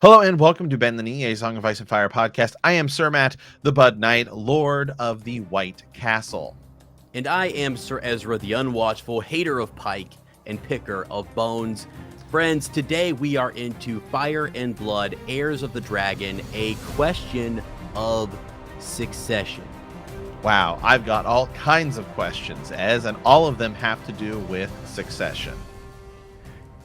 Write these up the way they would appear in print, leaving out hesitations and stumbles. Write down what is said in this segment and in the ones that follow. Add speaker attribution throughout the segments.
Speaker 1: Hello and welcome to Bend the Knee, a Song of Ice and Fire podcast. I am Sir Matt, the Bud Knight, Lord of the White Castle.
Speaker 2: And I am Sir Ezra, the unwatchful, hater of pike and picker of bones. Friends, today we are into Fire and Blood, Heirs of the Dragon, a question of succession.
Speaker 1: Wow, I've got all kinds of questions, and all of them have to do with succession.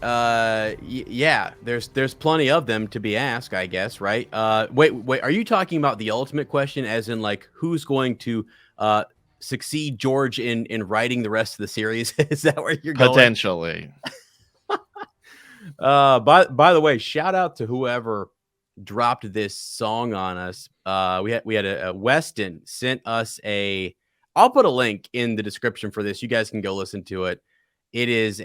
Speaker 2: Yeah, there's plenty of them to be asked, I guess, right? Wait, are you talking about the ultimate question, as in like who's going to succeed George in writing the rest of the series? Is that where you're going?
Speaker 1: Potentially.
Speaker 2: By the way, shout out to whoever dropped this song on us. We had a Weston sent us I'll put a link in the description for this. You guys can go listen to it. It is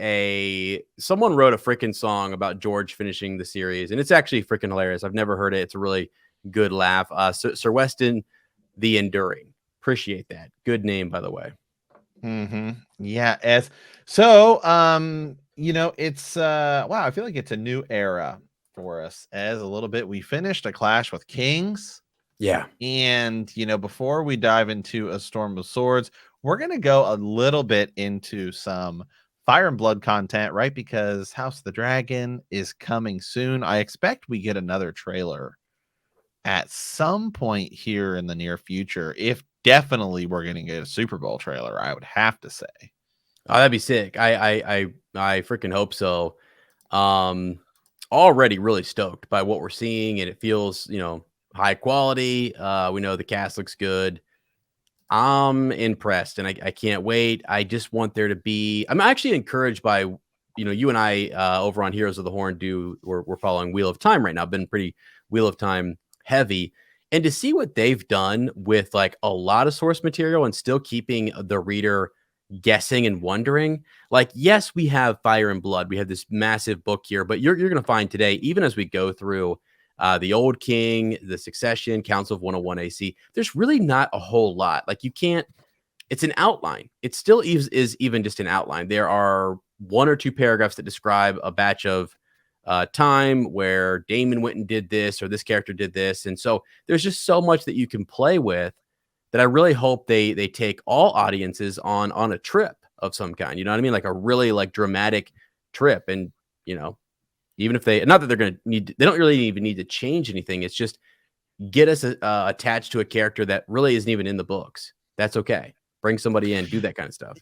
Speaker 2: someone wrote a freaking song about George finishing the series, and it's actually freaking hilarious. I've never heard it. It's a really good laugh. Sir Weston, the Enduring. Appreciate that. Good name, by the way.
Speaker 1: Mm-hmm. Yeah. It's wow, I feel like it's a new era for us. As a little bit, we finished A Clash with Kings.
Speaker 2: Yeah.
Speaker 1: And, before we dive into A Storm of Swords, we're going to go a little bit into some Fire and Blood content, right? Because House of the Dragon is coming soon. I expect we get another trailer at some point here in the near future. If definitely we're going to get a Super Bowl trailer, I would have to say.
Speaker 2: Oh, that'd be sick. I freaking hope so. Already really stoked by what we're seeing, and it feels, high quality. We know the cast looks good. I'm impressed, and I can't wait. I just want there to be. I'm actually encouraged by, you and I over on Heroes of the Horn we're following Wheel of Time right now. Been pretty Wheel of Time heavy, and to see what they've done with like a lot of source material and still keeping the reader guessing and wondering. Like, yes, we have Fire and Blood. We have this massive book here, but you're going to find today, even as we go through the Old King, the Succession, Council of 101 AC, there's really not a whole lot. Like, you can't, it's an outline. It still is even just an outline. There are one or two paragraphs that describe a batch of time where Damon went and did this, or this character did this. And so there's just so much that you can play with that I really hope they take all audiences on a trip of some kind. You know what I mean? Like a really like dramatic trip. And, even if not that they're going to they don't really even need to change anything. It's just get us attached to a character that really isn't even in the books. That's okay. Bring somebody in, do that kind of stuff.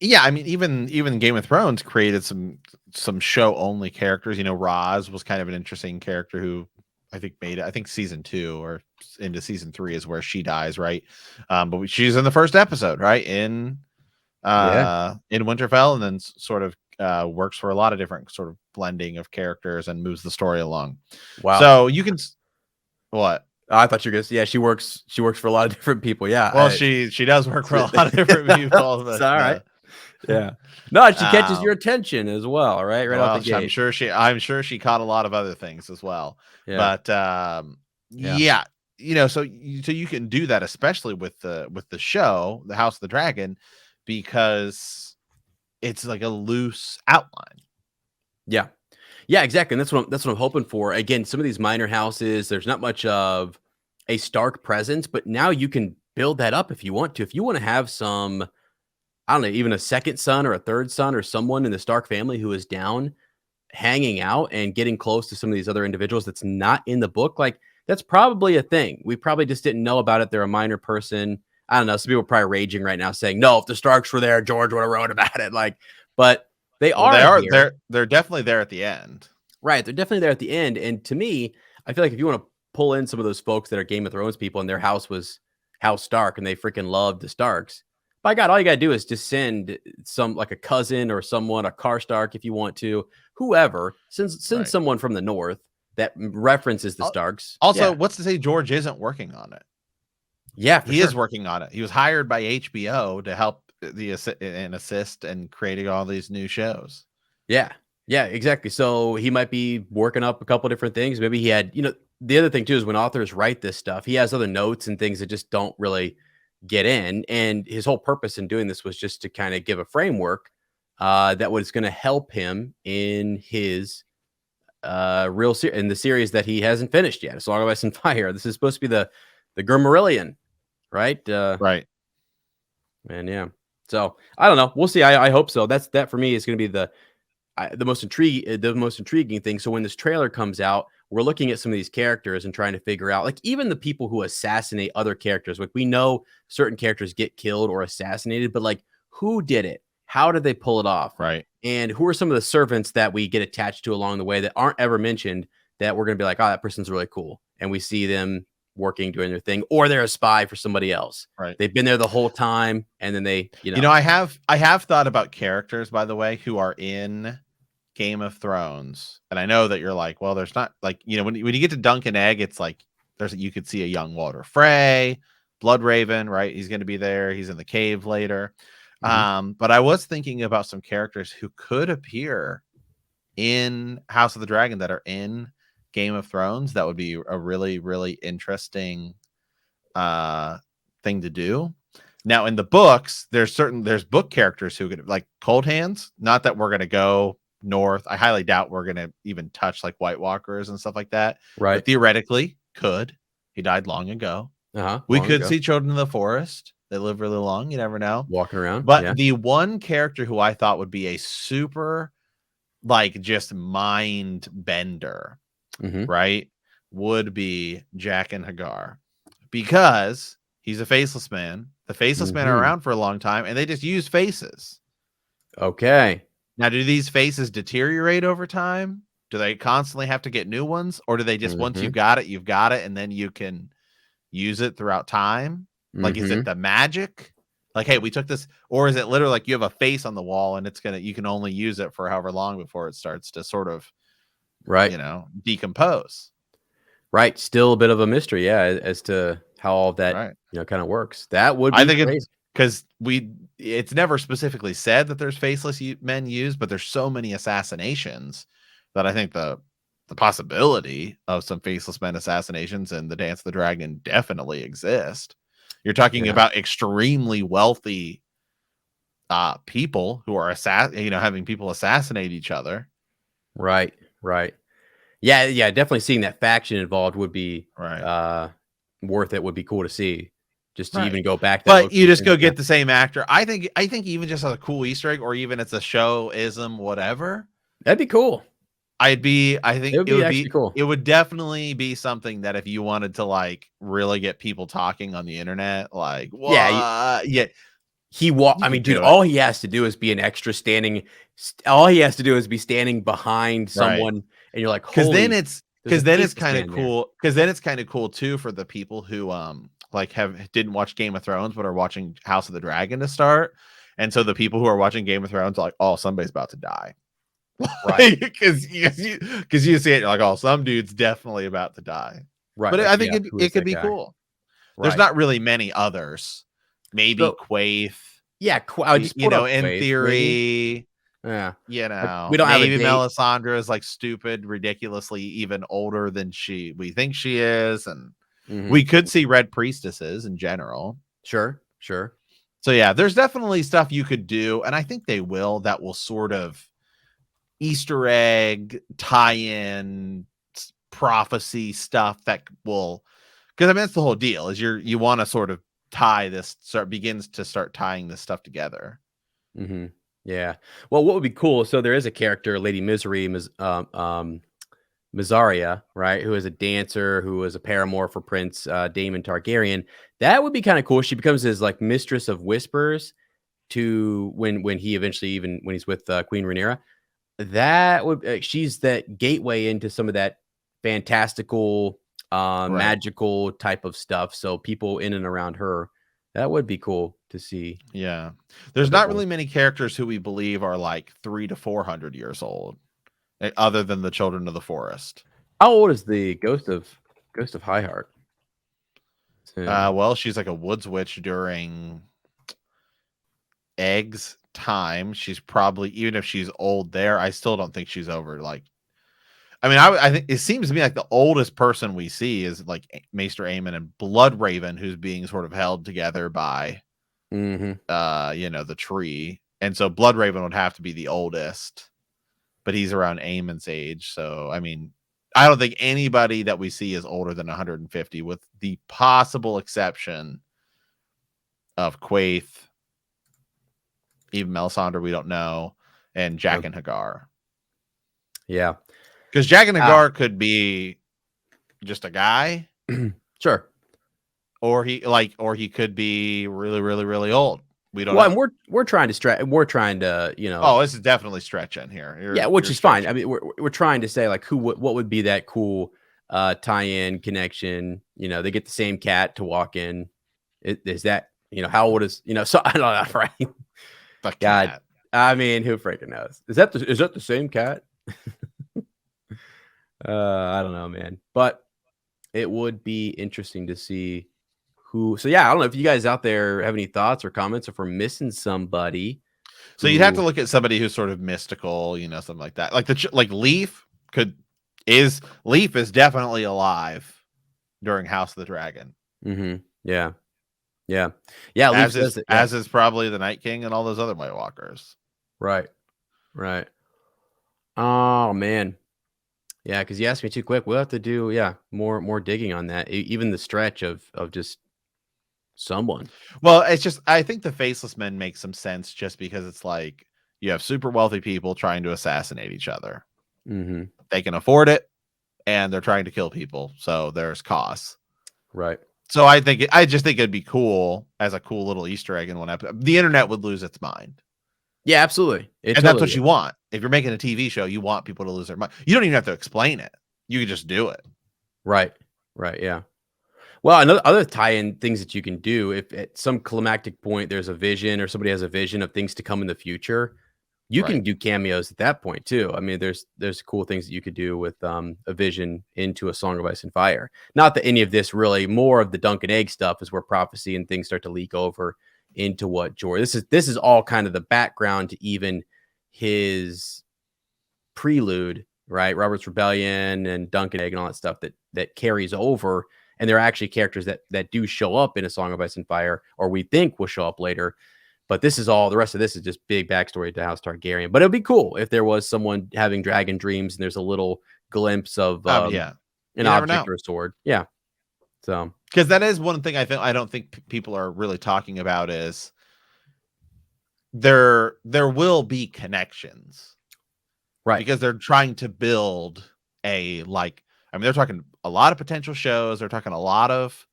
Speaker 1: Yeah, I mean, even Game of Thrones created some show only characters. Roz was kind of an interesting character who I think made it. I think season 2 or into season 3 is where she dies, right? But she's in the first episode, right? In Winterfell, and then sort of works for a lot of different sort of blending of characters and moves the story along.
Speaker 2: Wow.
Speaker 1: So you can what?
Speaker 2: I thought you were gonna say, yeah, she works for a lot of different people. Yeah.
Speaker 1: Well, she does work for a lot of different people. But,
Speaker 2: all right. Yeah. No, she catches your attention as well, right? Right out the gate.
Speaker 1: I'm sure she caught a lot of other things as well.
Speaker 2: Yeah.
Speaker 1: But yeah, so you can do that, especially with the show, The House of the Dragon, because it's like a loose outline.
Speaker 2: Yeah. Yeah, exactly. And that's what I'm hoping for. Again, some of these minor houses, there's not much of a Stark presence, but now you can build that up if you want to. If you want to have some, I don't know, even a second son or a third son or someone in the Stark family who is down hanging out and getting close to some of these other individuals that's not in the book, like that's probably a thing. We probably just didn't know about it. They're a minor person. I don't know. Some people are probably raging right now saying, no, if the Starks were there, George would have wrote about it. Like, but
Speaker 1: they're definitely there at the end.
Speaker 2: Right. They're definitely there at the end. And to me, I feel like if you want to pull in some of those folks that are Game of Thrones people and their house was House Stark and they freaking loved the Starks, by God, all you got to do is just send some like a cousin or someone, a Karstark if you want to, whoever, send someone from the north that references the Starks.
Speaker 1: Also, what's to say George isn't working on it?
Speaker 2: Yeah,
Speaker 1: he is working on it. He was hired by HBO to help assist and creating all these new shows.
Speaker 2: Yeah, exactly. So he might be working up a couple different things. Maybe he had, the other thing too is when authors write this stuff, he has other notes and things that just don't really get in. And his whole purpose in doing this was just to kind of give a framework that was going to help him in his in the series that he hasn't finished yet. A Song of Ice and Fire. This is supposed to be the Gurmarillion, right?
Speaker 1: Right.
Speaker 2: And yeah. So I don't know. We'll see. I hope so. That for me is going to be the most intriguing thing. So when this trailer comes out, we're looking at some of these characters and trying to figure out, like, even the people who assassinate other characters. Like, we know certain characters get killed or assassinated, but like, who did it? How did they pull it off?
Speaker 1: Right.
Speaker 2: And who are some of the servants that we get attached to along the way that aren't ever mentioned, that we're going to be like, oh, that person's really cool. And we see them working, doing their thing, or they're a spy for somebody else.
Speaker 1: Right.
Speaker 2: They've been there the whole time. And then they,
Speaker 1: I have thought about characters, by the way, who are in Game of Thrones. And I know that you're like, well, there's not, like, when you get to Dunk and Egg, it's like you could see a young Walter Frey, Bloodraven, right? He's going to be there. He's in the cave later. But I was thinking about some characters who could appear in House of the Dragon that are in Game of Thrones. That would be a really, really interesting thing to do. Now, in the books, there's book characters who could, like Cold Hands. Not that we're going to go north. I highly doubt we're going to even touch like White Walkers and stuff like that.
Speaker 2: Right.
Speaker 1: But theoretically, could. He died long ago. We could see Children of the Forest. They live really long. You never know.
Speaker 2: Walking around.
Speaker 1: But the one character who I thought would be a super, like, just mind bender, right, would be Jaqen H'ghar, because he's a faceless man. The faceless men are around for a long time, and they just use faces.
Speaker 2: Okay.
Speaker 1: Now, do these faces deteriorate over time? Do they constantly have to get new ones? Or do they just, once you've got it, and then you can use it throughout time? Like, is it the magic? Like, hey, we took this, or is it literally like you have a face on the wall and you can only use it for however long before it starts to sort of, decompose?
Speaker 2: Right. Still a bit of a mystery, as to how all of that, kind of works. That would be,
Speaker 1: I think crazy. Because it's never specifically said that there's faceless men used, but there's so many assassinations that I think the possibility of some faceless men assassinations in the Dance of the Dragon definitely exist. You're talking about extremely wealthy people who are having people assassinate each other.
Speaker 2: Right. Yeah, definitely seeing that faction involved would be worth it. Would be cool to see, just to even go back.
Speaker 1: But you just go get the same actor. I think even just as a cool Easter egg, or even it's a show-ism, whatever.
Speaker 2: That'd be cool.
Speaker 1: I think it would be
Speaker 2: cool.
Speaker 1: It would definitely be something that if you wanted to, like, really get people talking on the internet, like, what? I
Speaker 2: mean, dude, all he has to do is be an extra standing. All he has to do is be standing behind someone, and you're like,
Speaker 1: because then it's kind of cool. Because then it's kind of cool too for the people who didn't watch Game of Thrones but are watching House of the Dragon to start, and so the people who are watching Game of Thrones are like, oh, somebody's about to die. Right. Because you see it, you're like, oh, some dude's definitely about to die. Right. But I think it could be cool. There's not really many others. Maybe Quaithe.
Speaker 2: Yeah, I would just
Speaker 1: in theory.
Speaker 2: Maybe.
Speaker 1: Yeah.
Speaker 2: We don't
Speaker 1: maybe
Speaker 2: have a
Speaker 1: Melisandre is like stupid, ridiculously even older than we think she is, and we could see Red Priestesses in general.
Speaker 2: Sure.
Speaker 1: So yeah, there's definitely stuff you could do, and I think they will. That will sort of Easter egg tie-in prophecy stuff that will, because I mean that's the whole deal, is you want to sort of tie this, begins to start tying this stuff together.
Speaker 2: Yeah. Well, what would be cool? So there is a character, Lady Misery, Mizaria, right, who is a dancer, who is a paramour for Prince Daemon Targaryen. That would be kind of cool. She becomes his, like, mistress of whispers to when he eventually, even when he's with Queen Rhaenyra. That would she's that gateway into some of that fantastical, magical type of stuff. So people in and around her, that would be cool to see.
Speaker 1: Yeah, there's not really many characters who we believe are like 300 to 400 years old, other than the Children of the Forest.
Speaker 2: How old is the Ghost of Highheart?
Speaker 1: Well, she's like a woods witch during Egg's time. She's probably, even if she's old there, I still don't think she's over, like, I mean, I think it seems to me like the oldest person we see is like Maester Aemon and Bloodraven, who's being sort of held together by the tree, and so Bloodraven would have to be the oldest. but he's around Aemon's age. So, I mean, I don't think anybody that we see is older than 150, with the possible exception of Quaithe, even Melisandre, we don't know, and Jack and Hagar.
Speaker 2: Yeah.
Speaker 1: Because Jack and Hagar could be just a guy.
Speaker 2: Sure.
Speaker 1: Or he could be really, really, really old. We don't know.
Speaker 2: And we're trying to stretch. We're trying to,
Speaker 1: Oh, this is definitely stretching here.
Speaker 2: Which is fine. I mean, we're trying to say like what would be that cool tie-in connection? They get the same cat to walk in. Is that how old is So I don't know, right?
Speaker 1: The
Speaker 2: God,
Speaker 1: cat.
Speaker 2: I mean, who freaking knows? Is that the same cat? I don't know, man. But it would be interesting to see who. So yeah, I don't know if you guys out there have any thoughts or comments, or if we're missing somebody.
Speaker 1: So you'd have to look at somebody who's sort of mystical, something like that. Like Leaf is definitely alive during House of the Dragon.
Speaker 2: Mm-hmm. Yeah.
Speaker 1: As is probably the Night King and all those other White Walkers.
Speaker 2: Right. Oh man. Yeah, because you asked me too quick. We'll have to do more digging on that. Even the stretch of just someone.
Speaker 1: Well, it's just I think the Faceless Men make some sense just because it's like you have super wealthy people trying to assassinate each other.
Speaker 2: Mm-hmm.
Speaker 1: They can afford it, and they're trying to kill people, so there's costs.
Speaker 2: Right.
Speaker 1: So I just think it'd be cool as a cool little Easter egg in one episode. The internet would lose its mind.
Speaker 2: Yeah, absolutely.
Speaker 1: That's what you want. If you're making a TV show, you want people to lose their mind. You don't even have to explain it. You can just do it.
Speaker 2: Right. Yeah. Well, other tie-in things that you can do, if at some climactic point there's a vision or somebody has a vision of things to come in the future, you can do cameos at that point too. I mean, there's cool things that you could do with a vision into A Song of Ice and Fire. Not that any of this really, more of the Dunk and Egg stuff is where prophecy and things start to leak over into what George. This is all kind of the background to even his prelude, right? Robert's Rebellion and Dunk and Egg and all that stuff that carries over. And there are actually characters that do show up in A Song of Ice and Fire, or we think will show up later. But the rest of this is just big backstory to House Targaryen. But it'd be cool if there was someone having dragon dreams and there's a little glimpse of an object or a sword. Yeah. So,
Speaker 1: because that is one thing I don't think people are really talking about is there will be connections,
Speaker 2: right?
Speaker 1: Because they're trying to build they're talking a lot of potential shows. They're talking a lot of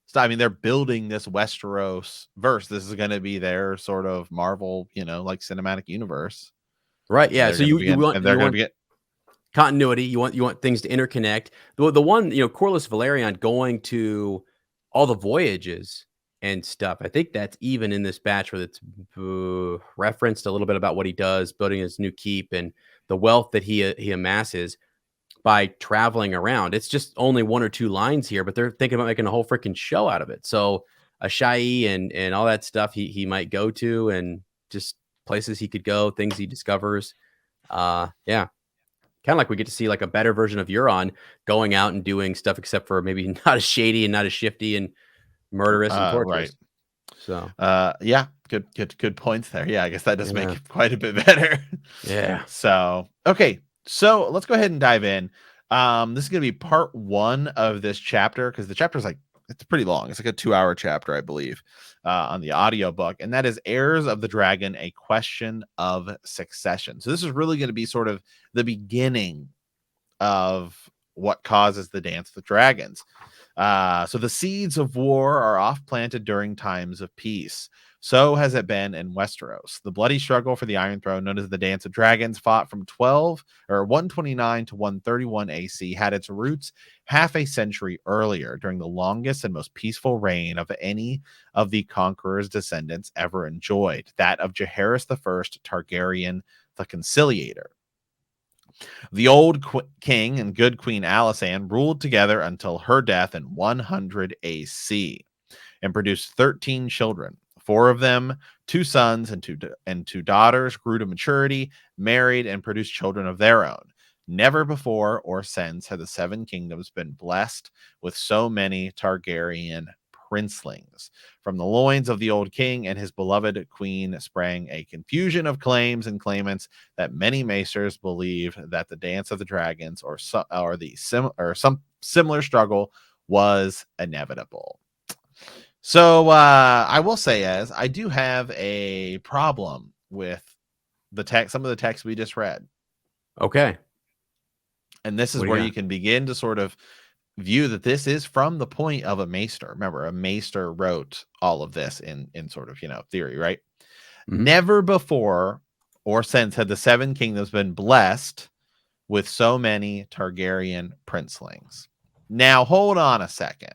Speaker 1: stuff. I mean, they're building this Westeros verse. This is going to be their sort of Marvel, like cinematic universe,
Speaker 2: right? Yeah. So you want continuity. You want things to interconnect. The one, Corlys Velaryon going to all the voyages and stuff. I think that's even in this batch where it's referenced a little bit about what he does, building his new keep and the wealth that he amasses by traveling around. It's just only one or two lines here, but they're thinking about making a whole freaking show out of it. So Ashai and all that stuff he might go to, and just places he could go, things he discovers. Yeah. Kind of like we get to see like a better version of Euron going out and doing stuff, except for maybe not as shady and not as shifty and murderous and torturous.
Speaker 1: Right.
Speaker 2: So
Speaker 1: yeah, good points there. Yeah, I guess that does make it quite a bit better.
Speaker 2: Yeah.
Speaker 1: So okay, so let's go ahead and dive in. This is gonna be part 1 of this chapter, because the chapter is it's pretty long. It's like a 2-hour chapter, I believe, on the audiobook, and that is Heirs of the Dragon, A Question of Succession. So this is really going to be sort of the beginning of what causes the Dance of the Dragons. So the seeds of war are oft planted during times of peace. So has it been in Westeros. The bloody struggle for the Iron Throne, known as the Dance of Dragons, fought from 129 to 131 AC, had its roots half a century earlier, during the longest and most peaceful reign of any of the conqueror's descendants ever enjoyed, that of Jaehaerys I Targaryen, the Conciliator. The old king and good Queen Alysanne ruled together until her death in 100 AC and produced 13 children. 4 of them, 2 sons and two daughters, grew to maturity, married, and produced children of their own. Never before or since had the 7 kingdoms been blessed with so many Targaryen princelings. From the loins of the old king and his beloved queen sprang a confusion of claims and claimants that many maesters believe that the dance of the dragons or some similar struggle was inevitable. So I will say, as I do have a problem with the text, some of the text we just read.
Speaker 2: Okay.
Speaker 1: And this is
Speaker 2: What do
Speaker 1: where
Speaker 2: you
Speaker 1: you
Speaker 2: got?
Speaker 1: can begin to sort of view that this is from the point of a maester. Remember, a maester wrote all of this in sort of, theory, right?
Speaker 2: Mhm.
Speaker 1: Never before or since had the Seven Kingdoms been blessed with so many Targaryen princelings. Now, hold on a second.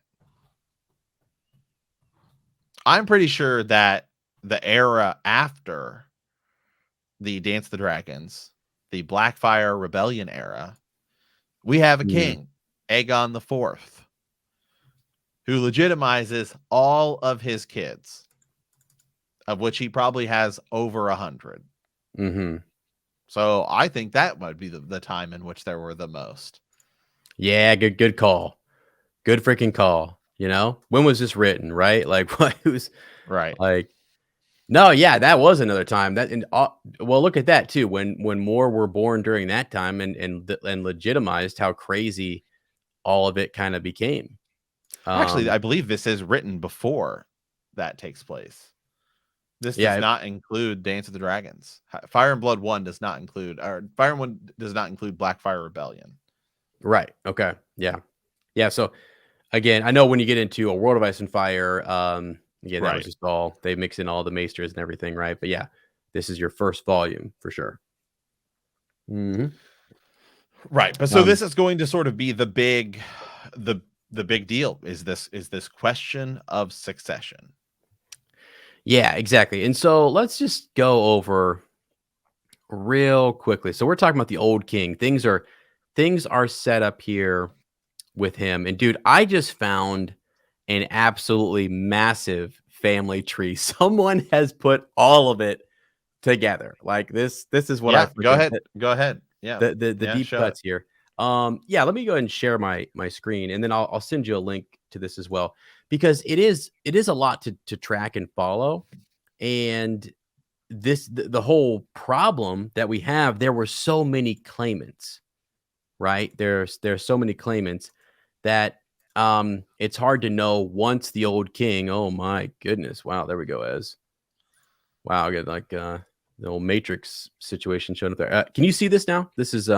Speaker 1: I'm pretty sure that the era after the Dance of the Dragons, the Blackfire Rebellion era, we have a
Speaker 2: Mhm.
Speaker 1: king, Aegon the Fourth, who legitimizes all of his kids, of which he probably has over 100.
Speaker 2: Mhm.
Speaker 1: So I think that might be the time in which there were the most.
Speaker 2: Yeah, good call. Good freaking call, you know? When was this written, right? Like, what who's
Speaker 1: Right.
Speaker 2: like no, yeah, that was another time. That and well, look at that too. When more were born during that time and legitimized how crazy all of it kind of became.
Speaker 1: Actually,
Speaker 2: Um,
Speaker 1: I believe this is written before that takes place. This does
Speaker 2: yeah,
Speaker 1: not include Dance of the Dragons. Fire and Blood 1 does not include, or Fire and 1 does not include Blackfire Rebellion.
Speaker 2: right. Okay. Yeah. Yeah. So again, I know when you get into A World of Ice and Fire, again, that was
Speaker 1: Right.
Speaker 2: just all they mix in all the maesters and everything, right? But yeah, this is your first volume for sure. Hmm.
Speaker 1: Right. But so
Speaker 2: Um,
Speaker 1: this is going to sort of be the the big deal is this question of succession.
Speaker 2: yeah, exactly. And so let's just go over real quickly. So we're talking about the old king. Things are set up here with him. And dude, I just found an absolutely massive family tree. Someone has put all of it together. Like this is what I
Speaker 1: Yeah, go
Speaker 2: freaking
Speaker 1: ahead. Go ahead. Yeah.
Speaker 2: the
Speaker 1: Yeah,
Speaker 2: deep
Speaker 1: show it.
Speaker 2: cuts here. Yeah, let me go ahead and share my screen and then I'll send you a link to this as well because it is a lot to track and follow. And the whole problem that we have, there were so many claimants, right? There's so many claimants that it's hard to know once the old king. Oh my goodness. Wow, there we go, as wow, I get like the old Matrix situation showing up there. Can you see this now? This is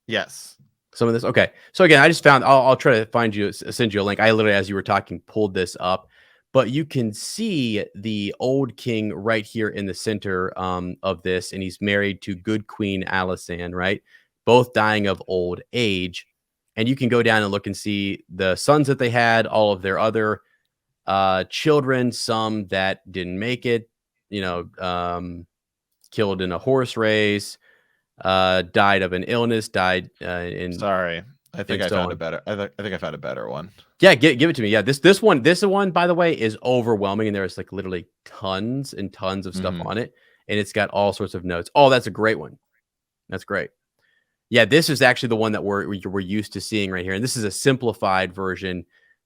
Speaker 1: Yes.
Speaker 2: some of this. Okay. So again, I just found I'll try to find you send you a link. I literally, as you were talking, pulled this up, but you can see the old king right here in the center of this, and he's married to good Queen Alysanne, right? Both dying of old age. And you can go down and look and see the sons that they had, all of their other children, some that didn't make it, you know, killed in a horse race, died of an illness, died
Speaker 1: Sorry. I think
Speaker 2: and
Speaker 1: I
Speaker 2: so
Speaker 1: found a
Speaker 2: on.
Speaker 1: better I think I found a better one.
Speaker 2: Yeah, give it to me. Yeah, this one, by the way, is overwhelming, and there's like literally tons and tons of stuff
Speaker 1: Mhm.
Speaker 2: on it, and it's got all sorts of notes. Oh, that's a great one. That's great. Yeah, this is actually the one that we're used to seeing right here, and this is a simplified version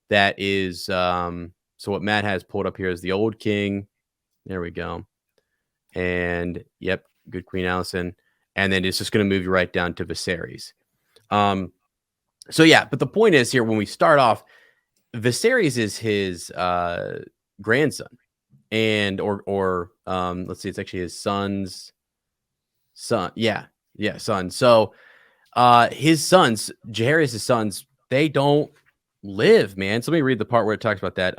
Speaker 2: that is. So what Matt has pulled up here is the old king. There we go. And yep, good Queen Allison, and then it's just going to move you right down to Viserys. Um, so yeah, but the point is here when we start off, Viserys is his grandson, and or let's see, it's actually his son's son. Yeah, yeah, son. So his sons, Jaehaerys' sons, they don't live, man. So let me read the part where it talks about that.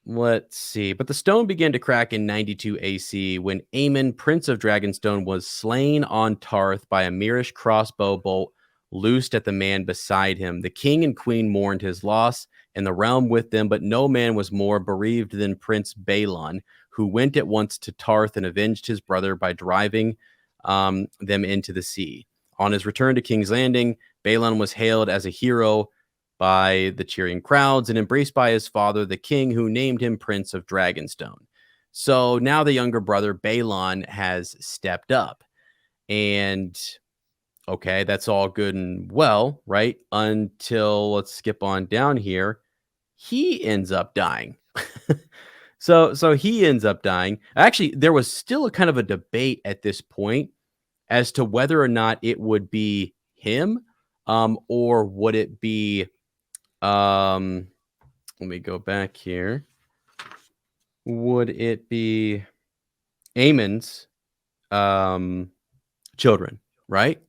Speaker 2: Let's see. But the stone began to crack in 92 AC when Aemon, Prince of Dragonstone, was slain on Tarth by a Myrish crossbow bolt loosed at the man beside him. The king and queen mourned his loss and the realm with them, but no man was more bereaved than Prince Balon, who went at once to Tarth and avenged his brother by driving them into the sea. On his return to King's Landing, Balon was hailed as a hero by the cheering crowds and embraced by his father, the king, who named him Prince of Dragonstone. So now the younger brother, Balon, has stepped up. And okay, that's all good and well, right? Until let's skip on down here. he ends up dying. So he ends up dying. Actually, there was still a kind of a debate at this point as to whether or not it would be him, or would it be, let me go back here. Would it be Aemon's children, right?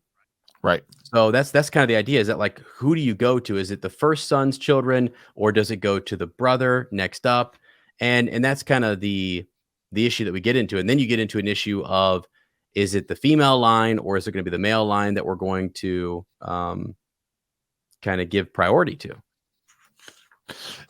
Speaker 1: Right.
Speaker 2: So that's kind of the idea. Is that like, who do you go to? Is it the first son's children, or does it go to the brother next up? And that's kind of the issue that we get into. And then you get into an issue of, is it the female line, or is it going to be the male line that we're going to kind of give priority to?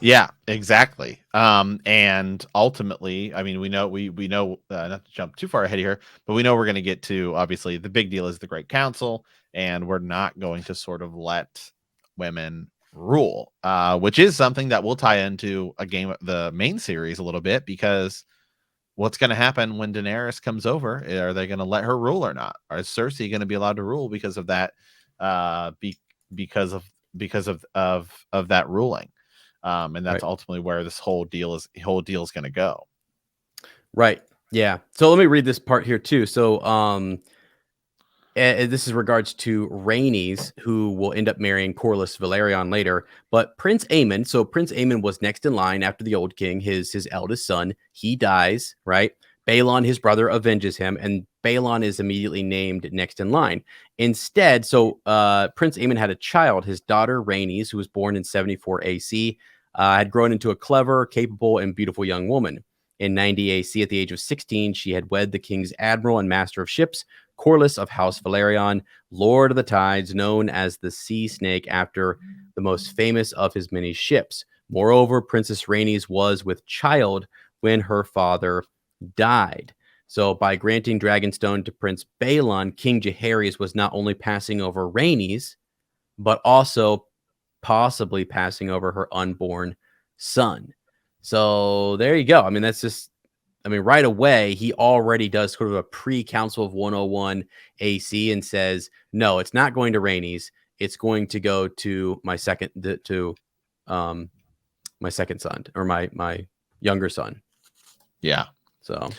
Speaker 1: Yeah, exactly. And ultimately, I mean, we know not to jump too far ahead here, but we know we're going to get to, obviously the big deal is the Great Council, and we're not going to sort of let women rule, which is something that will tie into the main series a little bit, because what's going to happen when Daenerys comes over? Are they going to let her rule or not? Or is Cersei going to be allowed to rule because of that? Because of that ruling. And that's
Speaker 2: Right.
Speaker 1: ultimately where this whole deal is going to go.
Speaker 2: Right. Yeah. So let me read this part here too. So this is regards to Rhaenys, who will end up marrying Corlys Velaryon later. But Prince Aemon, so Prince Aemon was next in line after the old king, his eldest son. He dies, right? Balon, his brother, avenges him, and Balon is immediately named next in line. Instead, so Prince Aemon had a child, his daughter Rhaenys, who was born in 74 AC, had grown into a clever, capable, and beautiful young woman. In 90 AC, at the age of 16, she had wed the king's admiral and master of ships, Corlys of House Velaryon, Lord of the Tides, known as the Sea Snake after the most famous of his many ships. Moreover, Princess Rhaenys was with child when her father died. So by granting Dragonstone to Prince Balon, King Jaehaerys was not only passing over Rhaenys, but also possibly passing over her unborn son. So there you go. I mean, that's just, I mean, right away, he already does sort of a pre-Council of 101 AC and says, no, it's not going to Rhaenys. It's going to go to my second son, or my younger son.
Speaker 1: Yeah.
Speaker 2: So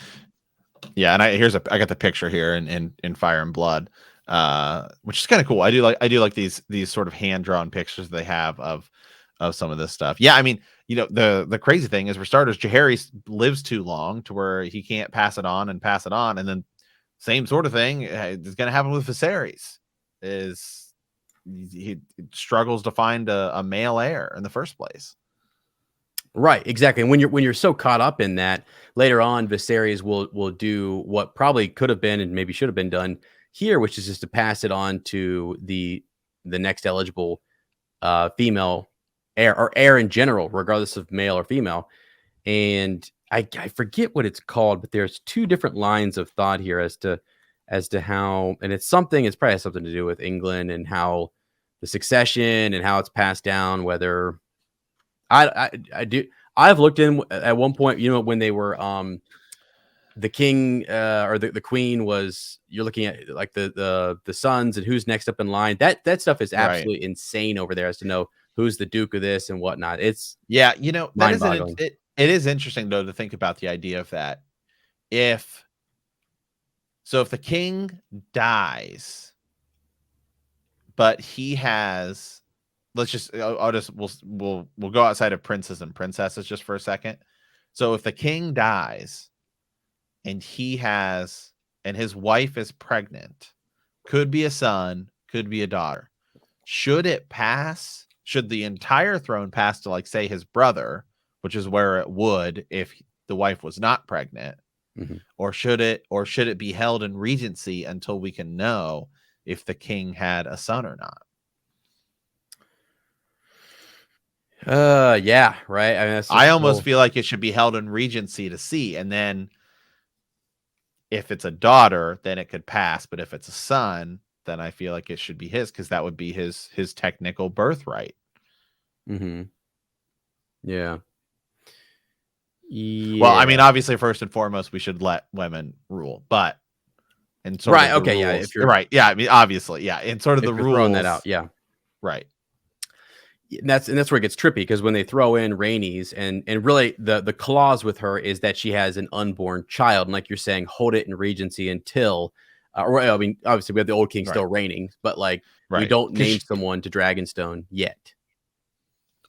Speaker 1: yeah, and I got the picture here in Fire and Blood, which is kind of cool. I do like these sort of hand drawn pictures they have of some of this stuff. Yeah, I mean, the crazy thing is, for starters, Jaehaerys lives too long to where he can't pass it on, and then same sort of thing is going to happen with Viserys. Is he struggles to find a male heir in the first place.
Speaker 2: right, exactly. And when you're so caught up in that, later on, Viserys will do what probably could have been and maybe should have been done here, which is just to pass it on to the next eligible female heir, or heir in general, regardless of male or female. And I forget what it's called, but there's two different lines of thought here as to how, and it's probably has something to do with England and how the succession and how it's passed down. Whether I do, I've looked in at one point, when they were the king or the queen was, you're looking at like the sons and who's next up in line. That stuff is absolutely insane over there, as to know who's the duke of this and whatnot. It's mind-boggling.
Speaker 1: It is interesting though to think about the idea of that. If the king dies, but he has, we'll go outside of princes and princesses just for a second. So if the king dies and and his wife is pregnant, could be a son, could be a daughter. Should the entire throne pass to, like, say, his brother, which is where it would if the wife was not pregnant?
Speaker 2: Mm-hmm.
Speaker 1: Or should it be held in regency until we can know if the king had a son or not?
Speaker 2: Yeah, right. I mean,
Speaker 1: I almost feel like it should be held in regency to see, and then if it's a daughter, then it could pass. But if it's a son, then I feel like it should be his, because that would be his technical birthright.
Speaker 2: Mm-hmm. Yeah.
Speaker 1: Well, I mean, obviously, first and foremost, we should let women rule, but in sort
Speaker 2: right.
Speaker 1: of the
Speaker 2: Okay.
Speaker 1: rules,
Speaker 2: Yeah.
Speaker 1: right. Yeah. I mean, obviously, yeah. In sort of the rules,
Speaker 2: throwing that out. Yeah.
Speaker 1: right.
Speaker 2: that's where it gets trippy, because when they throw in Rhaenys, and really the clause with her is that she has an unborn child, and like you're saying, hold it in Regency until, or I mean, obviously we have the old king
Speaker 1: Right.
Speaker 2: still reigning, but like you
Speaker 1: Right.
Speaker 2: don't name
Speaker 1: Because
Speaker 2: someone to Dragonstone yet,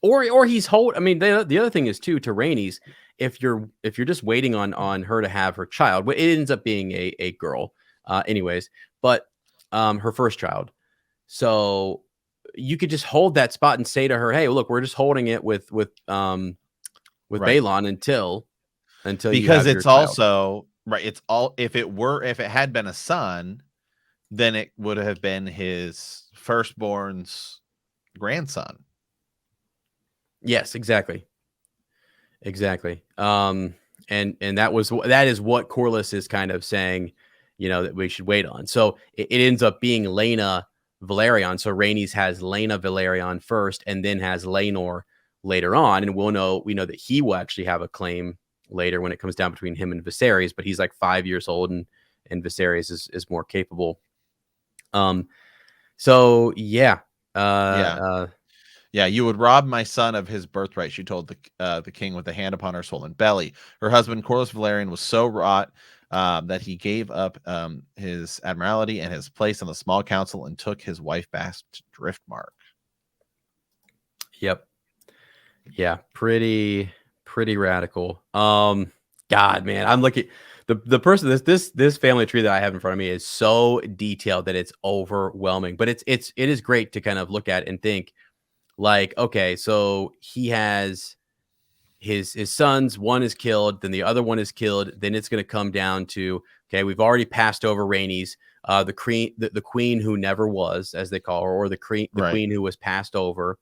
Speaker 2: or he's hold. I mean, the other thing is too, to Rhaenys, if you're just waiting on her to have her child, it ends up being a girl, anyways, but her first child. So you could just hold that spot and say to her, "Hey, look, we're just holding it with
Speaker 1: right.
Speaker 2: Balon until you
Speaker 1: Because
Speaker 2: have your
Speaker 1: it's
Speaker 2: child."
Speaker 1: also right. It's all if it had been a son, then it would have been his firstborn's grandson.
Speaker 2: Yes, exactly, exactly. And that is what Corlys is kind of saying, that we should wait on. So it ends up being Laena Valerion. So Rhaenys has Laena Valerion first, and then has Laenor later on, and we know that he will actually have a claim later when it comes down between him and Viserys, but he's like 5 years old, and Viserys is more capable. So yeah. Uh
Speaker 1: Yeah.
Speaker 2: uh
Speaker 1: Yeah, you would rob my son of his birthright, she told the king with a hand upon her swollen belly. Her husband, Corlys Valerian, was so wrought that he gave up his admiralty and his place in the small council and took his wife back to Driftmark.
Speaker 2: yep. Yeah, pretty radical. God, man, I'm looking, the person, this family tree that I have in front of me is so detailed that it's overwhelming. But it is great to kind of look at and think, like, okay, so he has his sons, one is killed, then the other one is killed, then it's going to come down to, okay, we've already passed over Rhaenys, the queen who never was, as they call her, or the
Speaker 1: Right.
Speaker 2: queen who was passed over.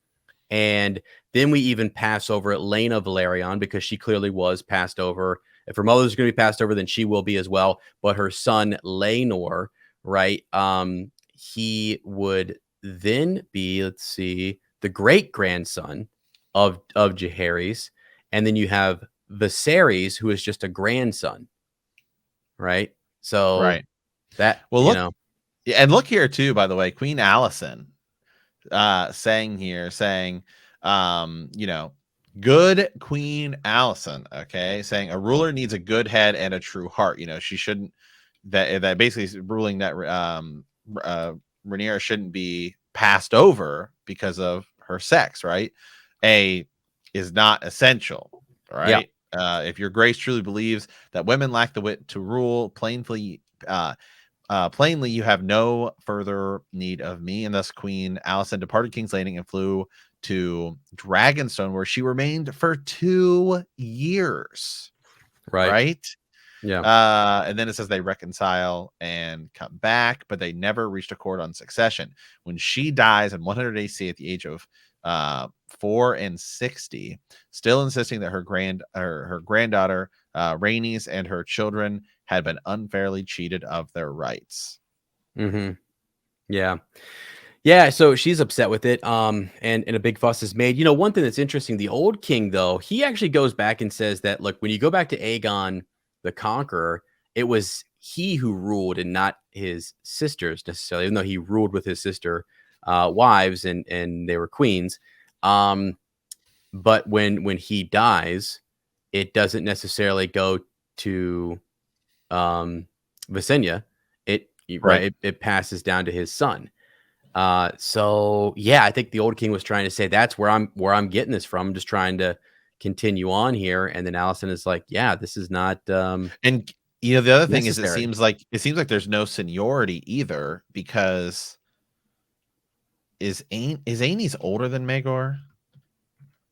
Speaker 2: And then we even pass over Lena Valerion, because she clearly was passed over. If her mother's going to be passed over, then she will be as well. But her son Laenor, right? He would then be, let's see, the great grandson of Jaehaerys, and then you have Viserys, who is just a grandson, right? So
Speaker 1: Right.
Speaker 2: that,
Speaker 1: Well, look, and look here too, by the way, Queen Alicent saying, you know, good Queen Alicent, okay, saying a ruler needs a good head and a true heart. You know, she shouldn't, that basically is ruling that Rhaenyra shouldn't be passed over because of her sex, right? A is not essential,
Speaker 2: yeah,
Speaker 1: right? If your grace truly believes that women lack the wit to rule, plainly, you have no further need of me. And thus, Queen Alicent departed King's Landing and flew to Dragonstone, where she remained for 2 years.
Speaker 2: right,
Speaker 1: Right.
Speaker 2: yeah,
Speaker 1: And then it says they reconcile and come back, but they never reached accord on succession. When she dies in 100 AC at the age of 4 and 60, still insisting that her granddaughter Rhaenys and her children had been unfairly cheated of their rights.
Speaker 2: mm-hmm. Yeah. Yeah, so she's upset with it, and a big fuss is made. One thing that's interesting, the old king, though, he actually goes back and says that, look, when you go back to Aegon the Conqueror, it was he who ruled and not his sisters necessarily, even though he ruled with his sister wives, and they were queens. But when he dies, it doesn't necessarily go to Visenya.
Speaker 1: Right.
Speaker 2: It passes down to his son. So yeah, I think the old king was trying to say, that's where I'm getting this from. I'm just trying to continue on here. And then Allison is like, yeah, this is not
Speaker 1: And the other thing is
Speaker 2: necessary.
Speaker 1: it seems like there's no seniority either, because is Amy's older than Magor?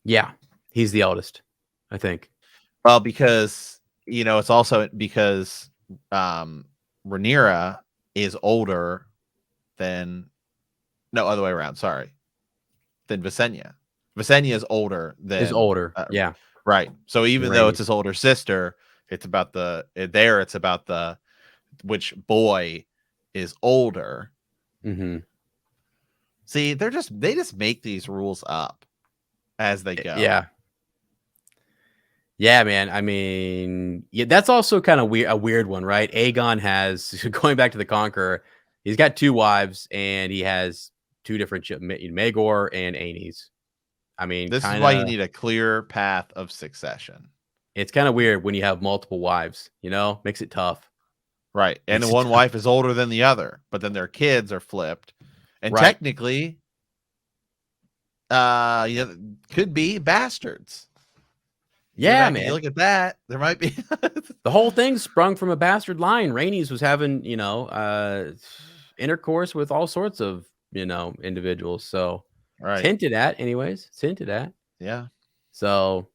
Speaker 2: Yeah, he's the eldest, I think.
Speaker 1: Well, because it's also because Rhaenyra is older than, no, other way around, sorry, than Visenya. Visenya is older
Speaker 2: Is
Speaker 1: than
Speaker 2: older. Yeah.
Speaker 1: right. So even though it's
Speaker 2: Rhaenys.
Speaker 1: his older sister, it's about the which boy is older.
Speaker 2: Mm-hmm.
Speaker 1: See, they just make these rules up as they go.
Speaker 2: Yeah. Yeah, man. I mean, yeah, that's also kind of a weird one, right? Aegon has, going back to the Conqueror, he's got two wives, and he has two different Magor and Aenys. I mean,
Speaker 1: This is
Speaker 2: kind
Speaker 1: why you
Speaker 2: of,
Speaker 1: need a clear path of succession.
Speaker 2: it's kind of weird when you have multiple wives, you know, makes it tough.
Speaker 1: Right. And the
Speaker 2: Makes it
Speaker 1: one
Speaker 2: tough.
Speaker 1: wife is older than the other, but then their kids are flipped. And
Speaker 2: Right.
Speaker 1: technically, yeah, could be bastards. You go
Speaker 2: Yeah,
Speaker 1: back and you
Speaker 2: man.
Speaker 1: look at that, there might be
Speaker 2: The whole thing sprung from a bastard line. Rainey's was having, intercourse with all sorts of, individuals. So it's
Speaker 1: Right.
Speaker 2: hinted at, anyways. It's hinted at.
Speaker 1: Yeah.
Speaker 2: So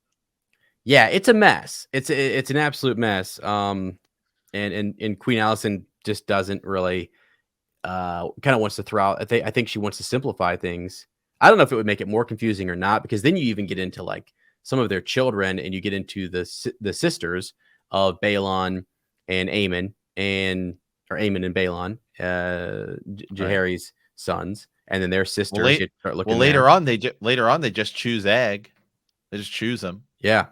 Speaker 2: yeah, it's a mess. It's an absolute mess. And Queen Allison just doesn't really kind of wants to throw out. I think she wants to simplify things. I don't know if it would make it more confusing or not, because then you even get into like some of their children, and you get into the sisters of Balon and Aemon, or Aemon and Balon,
Speaker 1: Right.
Speaker 2: Jaehaerys' sons, and then their
Speaker 1: Well,
Speaker 2: sisters. You start
Speaker 1: well
Speaker 2: looking there.
Speaker 1: later on they just choose egg. They just choose them.
Speaker 2: Yeah,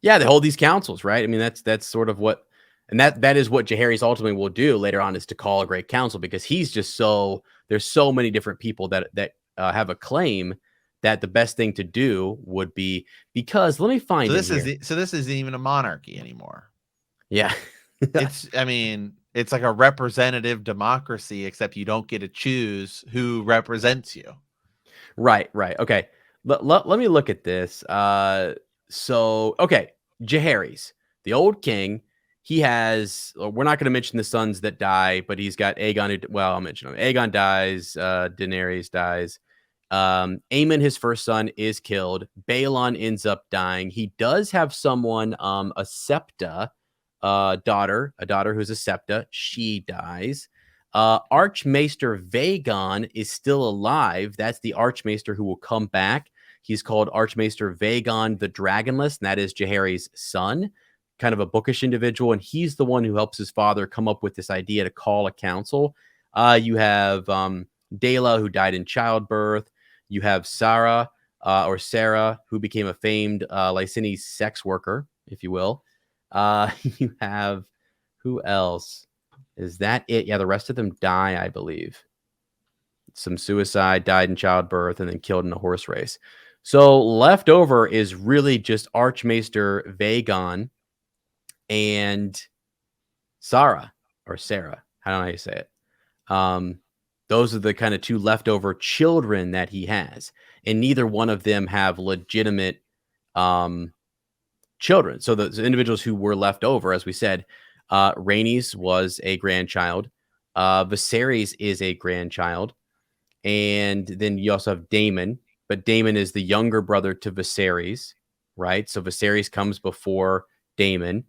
Speaker 2: yeah, they hold these councils, right? I mean, that's sort of what, and that is what Jaehaerys ultimately will do later on, is to call a great council, because he's just so, there's so many different people that have a claim, that the best thing to do would be, because let me
Speaker 1: So
Speaker 2: find in
Speaker 1: this is
Speaker 2: here.
Speaker 1: so this isn't even a monarchy anymore.
Speaker 2: Yeah.
Speaker 1: It's like a representative democracy, except you don't get to choose who represents you.
Speaker 2: Right, right. Okay. Let me look at this. So okay, Jaehaerys, the old king, he has. We're not going to mention the sons that die, but he's got Aegon. Well, I'll mention him. Aegon dies. Daenerys dies. Aemon, his first son, is killed. Balon ends up dying. He does have someone, a septa, a daughter who's a septa. She dies. Archmaester Vagon is still alive. That's the Archmaester who will come back. He's called Archmaester Vagon the Dragonless, and that is Jaehaerys' son, kind of a bookish individual, and he's the one who helps his father come up with this idea to call a council. You have Dela, who died in childbirth. You have Sarah, or Sarah, who became a famed Lysini sex worker, if you will. You have, who else? Is that it? Yeah, the rest of them die, I believe. Some suicide, died in childbirth, and then killed in a horse race. So left over is really just Archmaester Vagon and Sarah, or Sarah. I don't know how you say it. Those are the kind of two leftover children that he has, and neither one of them have legitimate children. So the individuals who were left over, as we said, Rhaenys was a grandchild. Viserys is a grandchild. And then you also have Daemon, but Daemon is the younger brother to Viserys, right? So Viserys comes before Daemon.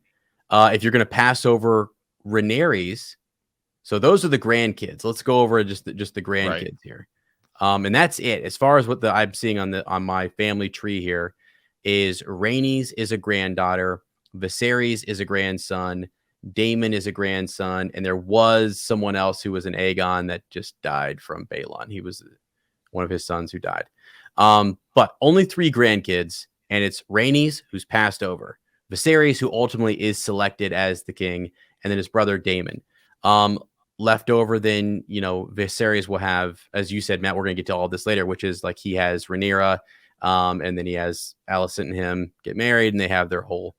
Speaker 2: If you're going to pass over Rhaenyra's, so those are the grandkids. Let's go over just the
Speaker 1: Right.
Speaker 2: grandkids here. And that's it. As far as what I'm seeing on my family tree here, is Rhaenys is a granddaughter, Viserys is a grandson, Daemon is a grandson, and there was someone else who was an Aegon that just died from Balon. He was one of his sons who died. But only 3 grandkids, and it's Rhaenys, who's passed over, Viserys, who ultimately is selected as the king, and then his brother Daemon. Left over, then, Viserys will have, as you said, Matt, we're going to get to all this later, which is like he has Rhaenyra, and then he has Alicent and him get married, and they have their whole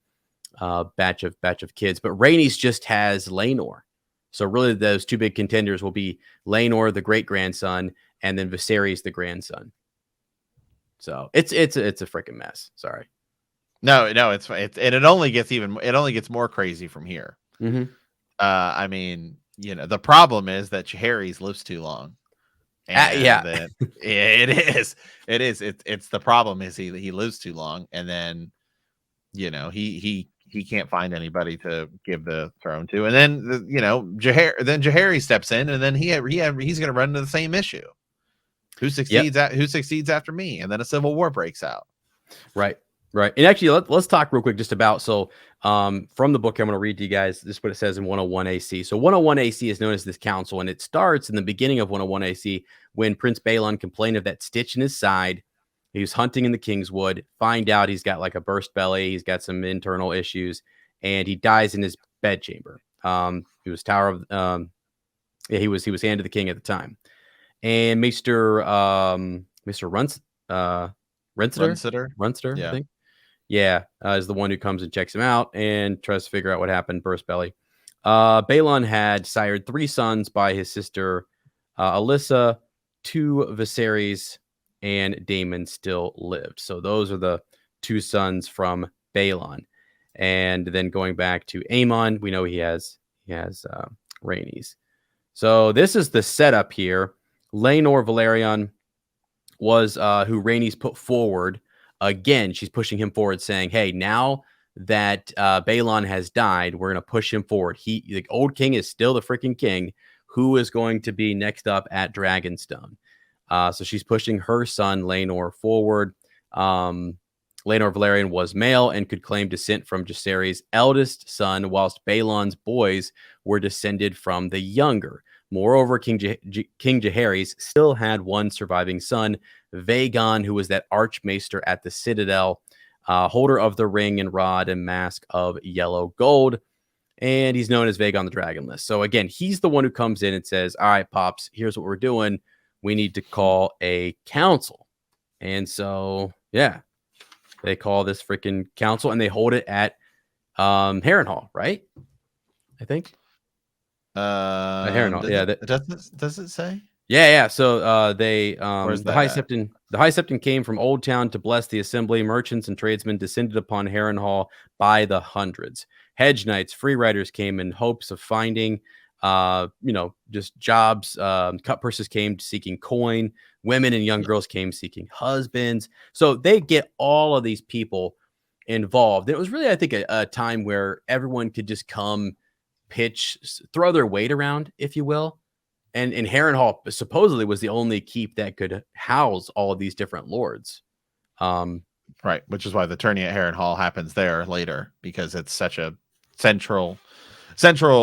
Speaker 2: batch of kids. But Rhaenys just has Laenor. So really, those 2 big contenders will be Laenor, the great grandson, and then Viserys, the grandson. So it's a freaking mess. Sorry.
Speaker 1: No, and it only gets more crazy from here.
Speaker 2: Mm-hmm.
Speaker 1: I mean, the problem is that Jaehaerys lives too long. And
Speaker 2: Yeah.
Speaker 1: then it's the problem is he lives too long, and then he can't find anybody to give the throne to, and then Jaehaerys steps in, and then he's going to run into the same issue. Who
Speaker 2: Yep.
Speaker 1: succeeds after me, and then a civil war breaks out.
Speaker 2: Right. Right. And actually, let's talk real quick just about, from the book, I'm going to read to you guys. This is what it says in 101 AC. So 101 AC is known as this council, and it starts in the beginning of 101 AC when Prince Balon complained of that stitch in his side. He was hunting in the Kingswood, find out he's got like a burst belly. He's got some internal issues, and he dies in his bedchamber. He was he was hand of the king at the time. And Mr. Runts, Renster,
Speaker 1: Runsitter.
Speaker 2: Runster, I
Speaker 1: Yeah.
Speaker 2: think. Yeah, is the one who comes and checks him out and tries to figure out what happened. Burst belly. Balon had sired 3 sons by his sister Alyssa. 2 Viserys and Daemon still lived. So those are the 2 sons from Balon. And then going back to Aemon, we know he has Rhaenys. So this is the setup here. Laenor Valerion was who Rhaenys put forward. Again, she's pushing him forward, saying, "Hey, now that Balon has died, we're going to push him forward. The old king, is still the freaking king. Who is going to be next up at Dragonstone?" So she's pushing her son Laenor forward. Laenor Valerian was male and could claim descent from Jacaerys' eldest son, whilst Balon's boys were descended from the younger. Moreover, King Jaehaerys still had one surviving son, Vagon, who was that archmaester at the Citadel, holder of the ring and rod and mask of yellow gold. And he's known as Vagon the Dragonless. So again, he's the one who comes in and says, "All right, Pops, here's what we're doing. We need to call a council." And so, yeah, they call this freaking council and they hold it at Harrenhal, right? I think. Harrenhal. Yeah.
Speaker 1: Does it say?
Speaker 2: Yeah. So they
Speaker 1: Where's
Speaker 2: the
Speaker 1: that
Speaker 2: High
Speaker 1: at?
Speaker 2: Septon the High Septon came from Old Town to bless the assembly. Merchants and tradesmen descended upon Harrenhal by the hundreds. Hedge knights, free riders came in hopes of finding just jobs. Cut purses came seeking coin. Women and young girls came seeking husbands. So they get all of these people involved. It was really, I think, a time where everyone could just come, pitch, throw their weight around, if you will. And Harrenhal supposedly was the only keep that could house all of these different lords.
Speaker 1: Right, which is why the tourney at Harrenhal happens there later, because it's such a central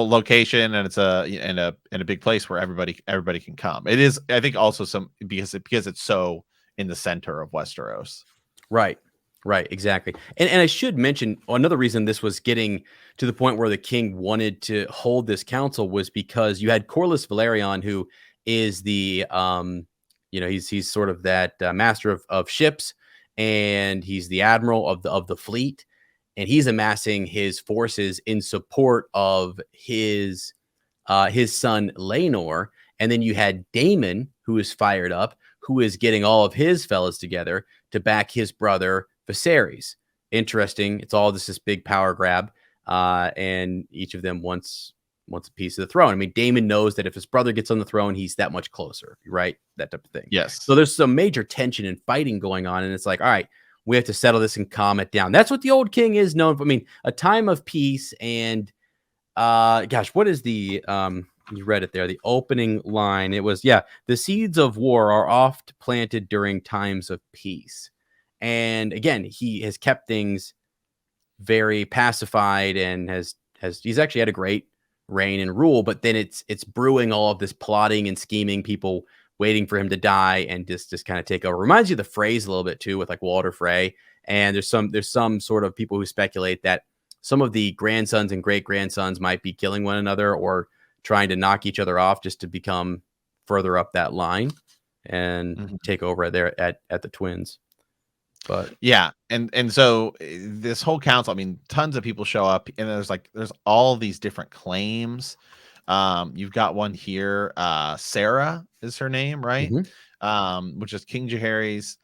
Speaker 1: location, and it's in a big place where everybody can come. It is, I think, also some because it's so in the center of Westeros.
Speaker 2: Right. Exactly. And I should mention another reason this was getting to the point where the king wanted to hold this council was because you had Corlys Valerion, who is the he's sort of that master of ships, and he's the admiral of the fleet, and he's amassing his forces in support of his son Laenor. And then you had Daemon, who is fired up, who is getting all of his fellas together to back his brother Viserys. Interesting. It's all this big power grab, and each of them wants a piece of the throne. I mean, Daemon knows that if his brother gets on the throne, he's that much closer, right? That type of thing.
Speaker 1: Yes.
Speaker 2: So there's some major tension and fighting going on, and it's like, all right, we have to settle this and calm it down. That's what the old king is known for. I mean, a time of peace. And what is the you read it there, the opening line? It was, the seeds of war are oft planted during times of peace. And again, he has kept things very pacified and he's actually had a great reign and rule, but then it's brewing all of this plotting and scheming, people waiting for him to die and just kind of take over. Reminds you of the phrase a little bit too, with like Walter Frey. And there's some sort of people who speculate that some of the grandsons and great grandsons might be killing one another or trying to knock each other off just to become further up that line and take over there at the twins. But
Speaker 1: yeah, and so this whole council, I mean, tons of people show up, and there's all these different claims. You've got one here, Sarah is her name, right? Which is King Jaehaerys.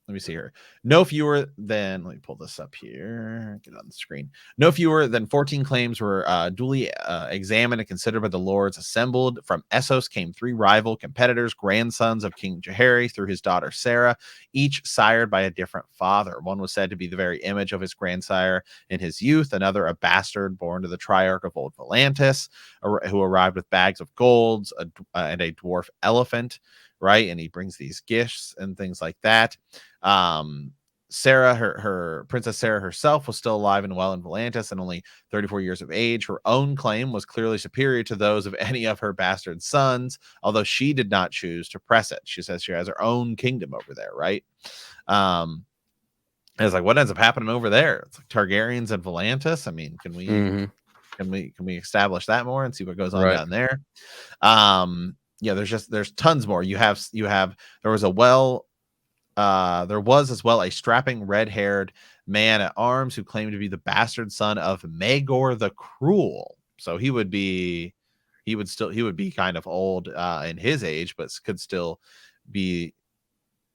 Speaker 1: Let me see here. No fewer than, let me pull this up here, get it on the screen. No fewer than 14 claims were duly examined and considered by the lords assembled. From Essos came 3 rival competitors, grandsons of King Jaehaerys through his daughter Sarah, each sired by a different father. One was said to be the very image of his grandsire in his youth, another a bastard born to the Triarch of Old Volantis, who arrived with bags of golds and a dwarf elephant, right? And he brings these gifts and things like that. Sarah, her Princess Sarah herself, was still alive and well in Volantis and only 34 years of age. Her own claim was clearly superior to those of any of her bastard sons, although she did not choose to press it. She says she has her own kingdom over there, right? And it's like, what ends up happening over there? It's like Targaryens and Volantis. I mean, can we establish that more and see what goes on down there? There's tons more. You have there was a There was as well a strapping red-haired man at arms who claimed to be the bastard son of Magor the Cruel. So he would be kind of old in his age, but could still be,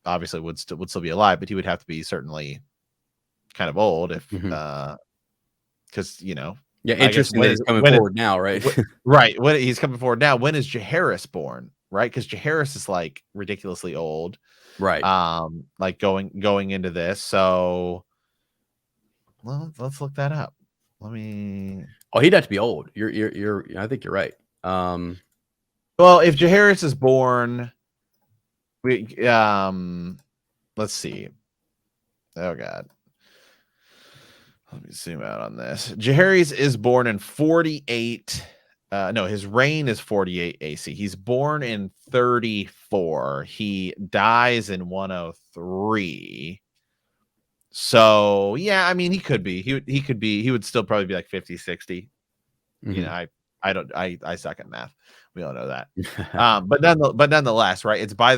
Speaker 1: obviously would still be alive, but he would have to be certainly kind of old if
Speaker 2: Mhm.
Speaker 1: because
Speaker 2: Yeah,
Speaker 1: I guess
Speaker 2: interesting that he's coming forward now, right?
Speaker 1: right, when he's coming forward now. When is Jaehaerys born? Right, because Jaehaerys is like ridiculously old.
Speaker 2: Right.
Speaker 1: Like going into this. So well, let's look that up. Let me.
Speaker 2: Oh, he'd have to be old. You're I think you're right. Um,
Speaker 1: Well, if Jaehaerys is born, we let's see. Oh God. Let me zoom out on this. Jaehaerys is born in 48. No, his reign is 48 AC. He's born in 34. He dies in 103. So yeah, I mean, he could be. He could be. He would still probably be like 50, 60.
Speaker 2: mhm.
Speaker 1: I don't. I suck at math. We all know that. But nonetheless, right? It's by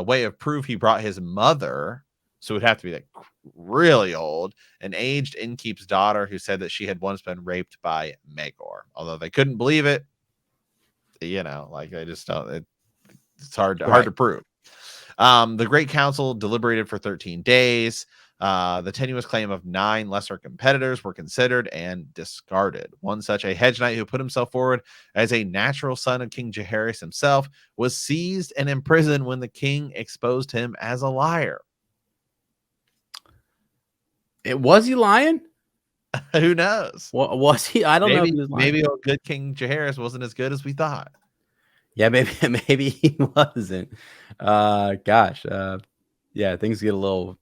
Speaker 1: way of proof he brought his mother, so it'd have to be like really old, an aged innkeep's daughter who said that she had once been raped by Magor. Although they couldn't believe it, like they just don't. It's hard
Speaker 2: Right.
Speaker 1: to prove. The Great Council deliberated for 13 days. The tenuous claim of 9 lesser competitors were considered and discarded. One such, a hedge knight who put himself forward as a natural son of King Jaehaerys himself, was seized and imprisoned when the king exposed him as a liar.
Speaker 2: Was he lying?
Speaker 1: Who knows?
Speaker 2: Was he? I don't know if he was lying.
Speaker 1: Maybe old good King Jaehaerys wasn't as good as we thought.
Speaker 2: Yeah, maybe maybe he wasn't. Gosh. Yeah, things get a little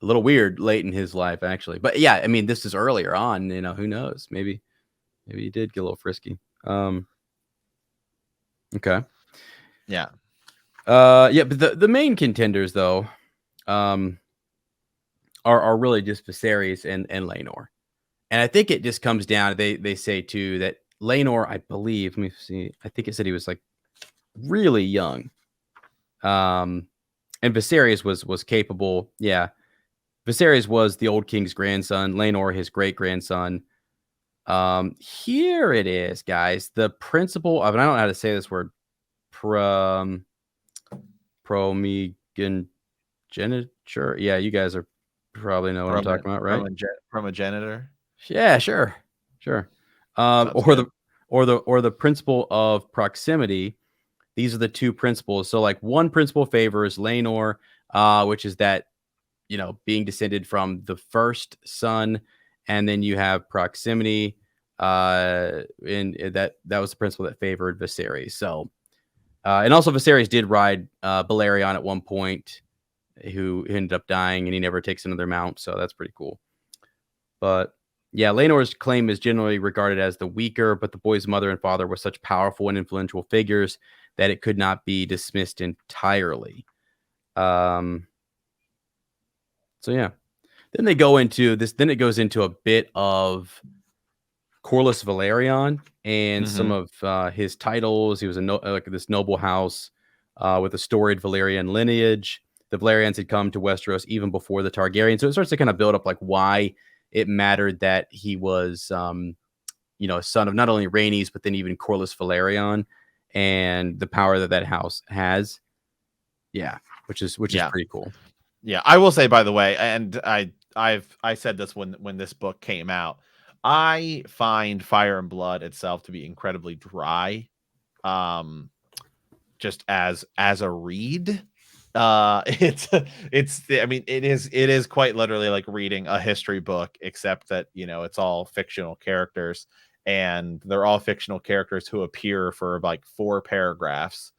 Speaker 2: weird late in his life, actually. But yeah, I mean, this is earlier on. Who knows? Maybe he did get a little frisky. Okay.
Speaker 1: Yeah.
Speaker 2: Yeah, but the main contenders though, are really just Viserys and Laenor. And I think it just comes down. They say too that Laenor, I believe. Let me see. I think it said he was like really young. And Viserys was capable. Yeah, Viserys was the old king's grandson. Laenor, his great grandson. Here it is, guys. The principal of, and I don't know how to say this word. Promegeniture. Yeah, you guys are probably know what I'm talking about, right?
Speaker 1: From a janitor.
Speaker 2: Yeah, sure.
Speaker 1: Sounds
Speaker 2: Or
Speaker 1: good.
Speaker 2: the principle of proximity. These are the two principles. So like one principle favors Laenor, which is that being descended from the first son, and then you have proximity. And that was the principle that favored Viserys. So, and also Viserys did ride Balerion at one point, who ended up dying, and he never takes another mount. So that's pretty cool. But yeah, Laenor's claim is generally regarded as the weaker, but the boy's mother and father were such powerful and influential figures that it could not be dismissed entirely. So yeah, then they go into this. Then it goes into a bit of Corlys Valerion and some of his titles. He was like this noble house with a storied Valerian lineage. The Valerians had come to Westeros even before the Targaryens, so it starts to kind of build up like why it mattered that he was, a son of not only Rhaenys but then even Corlys Valerion, and the power that house has. Yeah, which is pretty cool.
Speaker 1: Yeah, I will say, by the way, and I said this when this book came out. I find Fire and Blood itself to be incredibly dry, just as a read. It's I mean, it is quite literally like reading a history book, except that it's all fictional characters, and they're all fictional characters who appear for like 4 paragraphs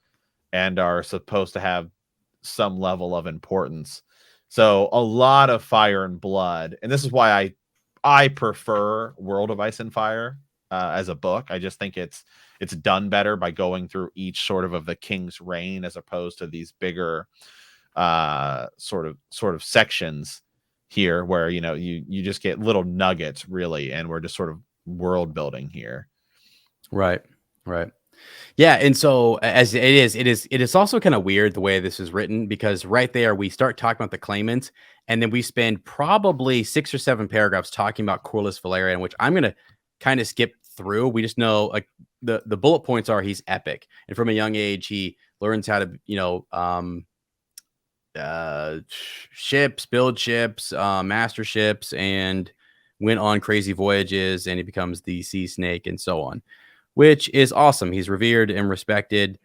Speaker 1: and are supposed to have some level of importance. So a lot of Fire and Blood, and this is why I prefer World of Ice and Fire as a book. I just think it's done better by going through each of the king's reign, as opposed to these bigger sort of sections here where you just get little nuggets, really, and we're just sort of world building here.
Speaker 2: Right. Yeah, and so as it is also kind of weird the way this is written because right there we start talking about the claimants, and then we spend probably 6 or 7 paragraphs talking about Corlys Valerian, which I'm gonna kind of skip through. We just know like the bullet points are he's epic, and from a young age he learns how to ships, build ships, master ships, and went on crazy voyages, and he becomes the sea snake and so on, which is awesome. He's revered and respected.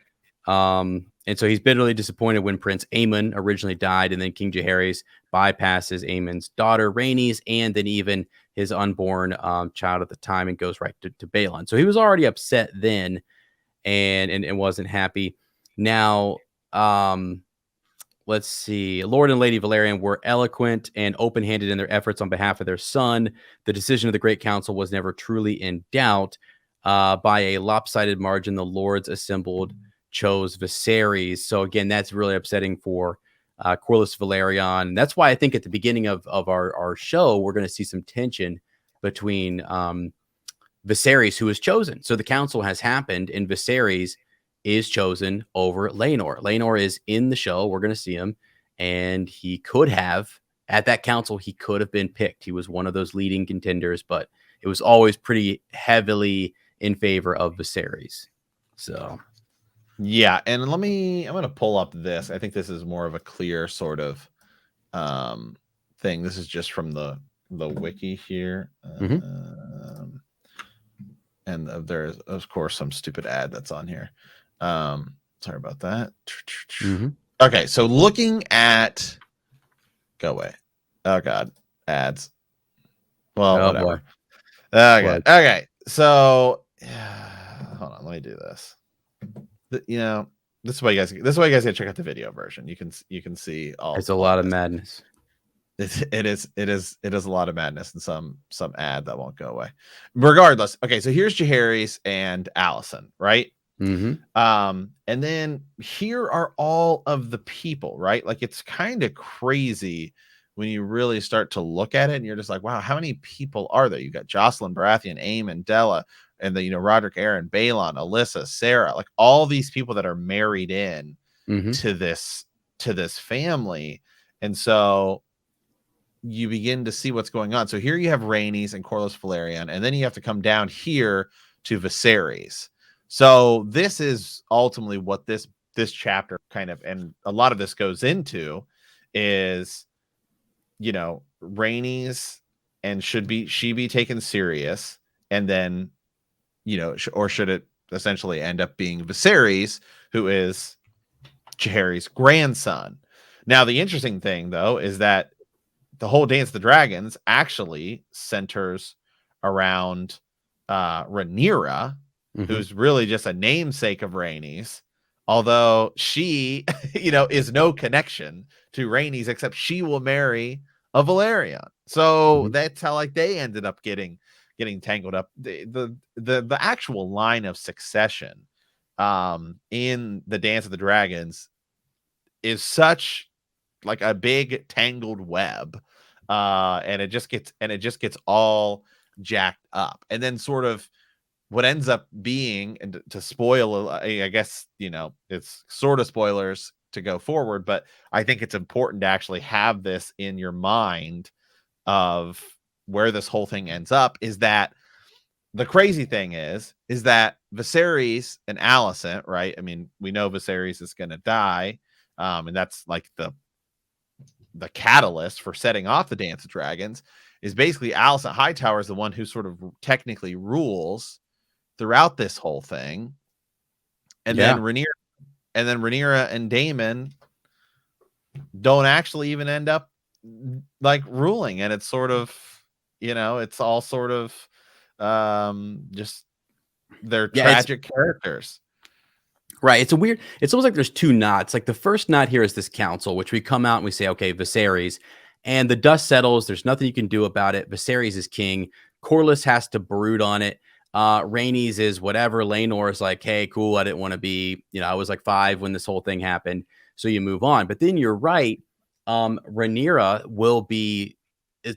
Speaker 2: And so he's bitterly disappointed when Prince Aemon originally died, and then King Jaehaerys bypasses Aemon's daughter Rhaenys, and then even his unborn child at the time, and goes right to Balon. So he was already upset then, and wasn't happy. Now, let's see. Lord and Lady Valerian were eloquent and open-handed in their efforts on behalf of their son. The decision of the Great Council was never truly in doubt. By a lopsided margin, the Lords assembled chose Viserys. So again, that's really upsetting for Corlys Valerian. That's why I think at the beginning of our show, we're going to see some tension between Viserys, who is chosen. So the council has happened, and Viserys is chosen over Laenor. Laenor is in the show. We're going to see him, and he could have, at that council, he could have been picked. He was one of those leading contenders, but it was always pretty heavily in favor of Viserys. So,
Speaker 1: yeah, and I'm going to pull up this. I think this is more of a clear sort of thing. This is just from the wiki here. And there's of course some stupid ad that's on here. Sorry about that. Okay, so looking at go away. Oh god, ads. Well, whatever. Okay. Okay. So hold on, let me do this. This is why you guys gotta check out the video version. You can see all.
Speaker 2: It's a lot of madness.
Speaker 1: It is a lot of madness and some ad that won't go away. Regardless, okay, so here's Jaehaerys and Alicent, right? And then here are all of the people, right? Like it's kind of crazy when you really start to look at it, and you're just like, wow, how many people are there? You got Jocelyn Baratheon, Aemon, Della, and the Roderick, Aaron, Balon, Alyssa, Sarah, like all these people that are married in to this family, and so you begin to see what's going on. So here you have Rhaenys and Corlys Valerian, and then you have to come down here to Viserys. So this is ultimately what this chapter kind of, and a lot of this goes into, is Rhaenys, and should she be taken serious, and then or should it essentially end up being Viserys, who is Jaehaerys' grandson? Now the interesting thing though is that the whole Dance of the Dragons actually centers around Rhaenyra, who's really just a namesake of Rhaenys, although she, is no connection to Rhaenys, except she will marry a Valerian. So that's how like they ended up getting tangled up. The actual line of succession in the Dance of the Dragons is such like a big tangled web, and it just gets all jacked up. And then sort of what ends up being, and to spoil, I guess it's sort of spoilers to go forward, but I think it's important to actually have this in your mind of where this whole thing ends up. Is that the crazy thing is that Viserys and Alicent, right? I mean, we know Viserys is going to die, and that's like the catalyst for setting off the Dance of Dragons. Is basically Alicent Hightower is the one who sort of technically rules throughout this whole thing, and then Rhaenyra and Daemon don't actually even end up like ruling, and it's sort of it's all sort of just they're tragic characters.
Speaker 2: Right. It's almost like there's two knots. Like the first knot here is this council, which we come out and we say, okay, Viserys, and the dust settles. There's nothing you can do about it. Viserys is king. Corlys has to brood on it. Rhaenys is whatever. Laenor is like, hey, cool. I didn't want to be, I was like 5 when this whole thing happened. So you move on. But then you're right. Rhaenyra will be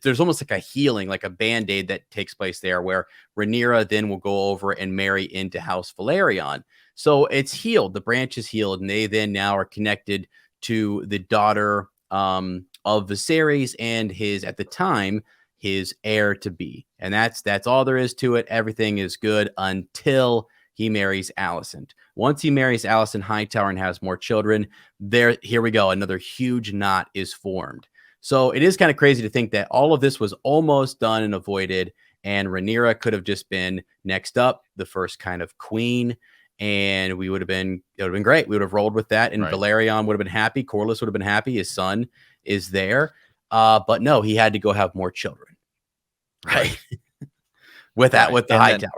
Speaker 2: there's almost like a healing, like a band-aid that takes place there, where Rhaenyra then will go over and marry into House Valerion. So it's healed. The branch is healed, and they then now are connected to the daughter of Viserys and his, at the time, his heir to be. And that's all there is to it. Everything is good until he marries Alicent. Once he marries Alicent Hightower and has more children, here we go. Another huge knot is formed. So it is kind of crazy to think that all of this was almost done and avoided, and Rhaenyra could have just been next up, the first kind of queen, and it would have been great. We would have rolled with that, and
Speaker 1: Right.
Speaker 2: Valerion would have been happy. Corlys would have been happy. His son is there. But no, he had to go have more children. Right. with
Speaker 1: Right.
Speaker 2: the Hightowers.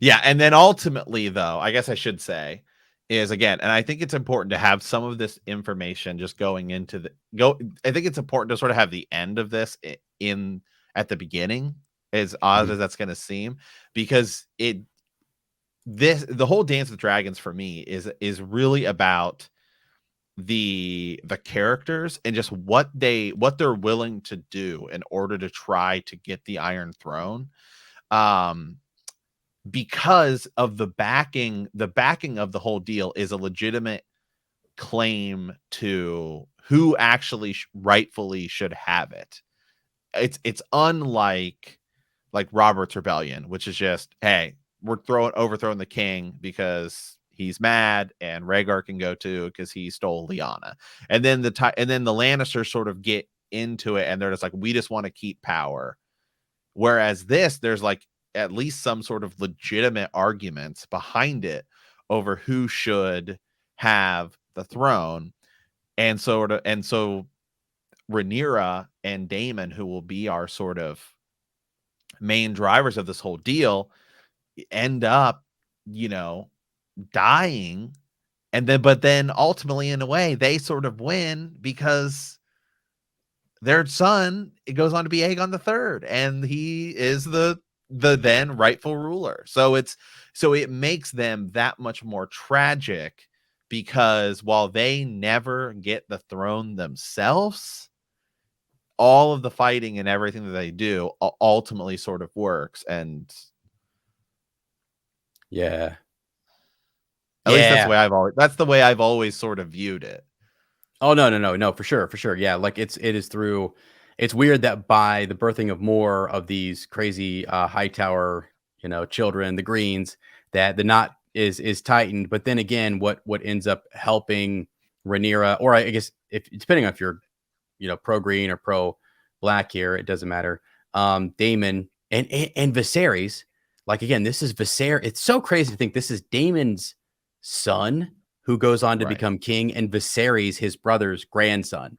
Speaker 1: Yeah, and then ultimately, though, I guess I should say is, again, and I think it's important to have some of this information just going into I think it's important to sort of have the end of this in at the beginning, as odd as that's going to seem, because the whole Dance with Dragons for me is really about the characters and just what they're willing to do in order to try to get the Iron Throne. Because of the backing of the whole deal is a legitimate claim to who actually rightfully should have it. It's unlike Robert's Rebellion, which is just, hey, we're overthrowing the king because he's mad, and Rhaegar can go too because he stole Lyanna. And then the Lannisters sort of get into it, and they're just like, we just want to keep power. Whereas there's at least some sort of legitimate arguments behind it over who should have the throne. And so Rhaenyra and Daemon, who will be our sort of main drivers of this whole deal, end up, dying. But then ultimately, in a way, they sort of win because their son, it goes on to be Aegon the Third, and he is the then rightful ruler. So it makes them that much more tragic, because while they never get the throne themselves, all of the fighting and everything that they do ultimately sort of works. And
Speaker 2: yeah,
Speaker 1: at least that's the way I've always sort of viewed it.
Speaker 2: Oh, no, for sure. Yeah, like it's weird that by the birthing of more of these crazy Hightower, children, the Greens, that the knot is tightened. But then again, what ends up helping Rhaenyra, or I guess if depending on if you're, pro green or pro black here, it doesn't matter. Daemon and Viserys, like, again, this is Viserys. It's so crazy to think this is Daemon's son who goes on to become king, and Viserys, his brother's grandson.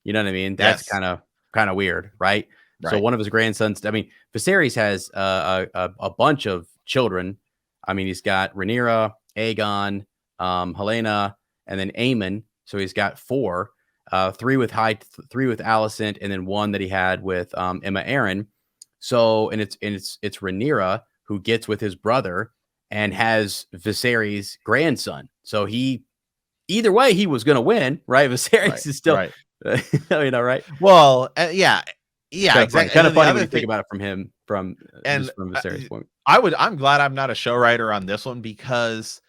Speaker 2: You know what I mean? That's kind of weird, right? So one of his grandsons. I mean, Viserys has a bunch of children. I mean, he's got Rhaenyra, Aegon, Helena, and then Aemon. So he's got 4, 3 with Alicent, and then 1 that he had with Emma Arryn. So it's Rhaenyra who gets with his brother and has Viserys' grandson. So either way, he was going to win, right? Viserys is still, right. Right?
Speaker 1: Well, yeah, exactly.
Speaker 2: Kind of funny when you think about it from Viserys' point.
Speaker 1: I'm glad I'm not a show writer on this one, because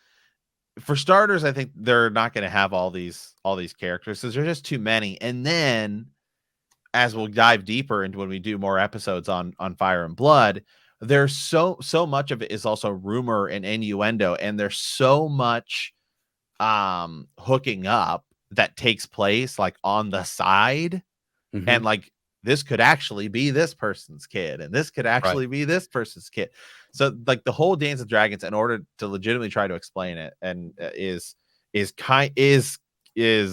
Speaker 1: for starters, I think they're not going to have all these characters, because there's just too many. And then, as we'll dive deeper into when we do more episodes on Fire and Blood, there's so much of it is also rumor and innuendo, and there's so much hooking up that takes place on the side, and this could actually be this person's kid, and this could actually be this person's kid. So the whole Dance of Dragons, in order to legitimately try to explain it, and is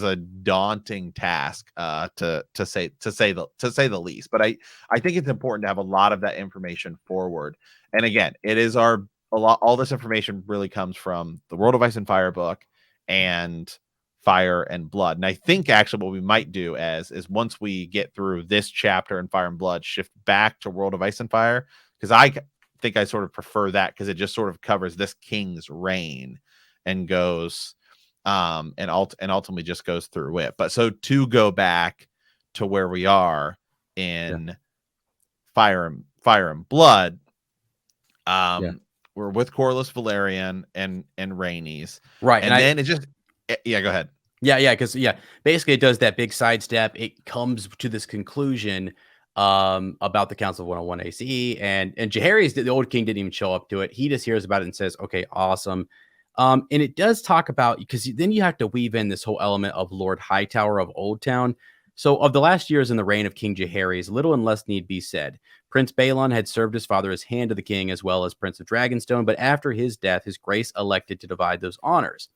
Speaker 1: a daunting task to say the least. But I think it's important to have a lot of that information forward. And again, it is all this information really comes from the World of Ice and Fire book and Fire and Blood. And I think actually what we might do is once we get through this chapter in Fire and Blood, shift back to World of Ice and Fire, because I think I sort of prefer that, because it just sort of covers this king's reign and goes and ultimately just goes through it. But so to go back to where we are in Fire and Blood,
Speaker 2: Yeah.
Speaker 1: we're with Corlys Valerian and Rhaenys,
Speaker 2: Right. And
Speaker 1: and then it just yeah, go ahead.
Speaker 2: yeah, because basically it does that big sidestep. It comes to this conclusion about the Council of 101 ACE, and Jaehaerys, the old king, didn't even show up to it. He just hears about it and says, "Okay, awesome." And it does talk about, because then you have to weave in this whole element of Lord Hightower of Old Town. So, of the last years in the reign of King Jaehaerys, little and less need be said. Prince Balon had served his father as hand of the king, as well as Prince of Dragonstone, but after his death, his grace elected to divide those honors.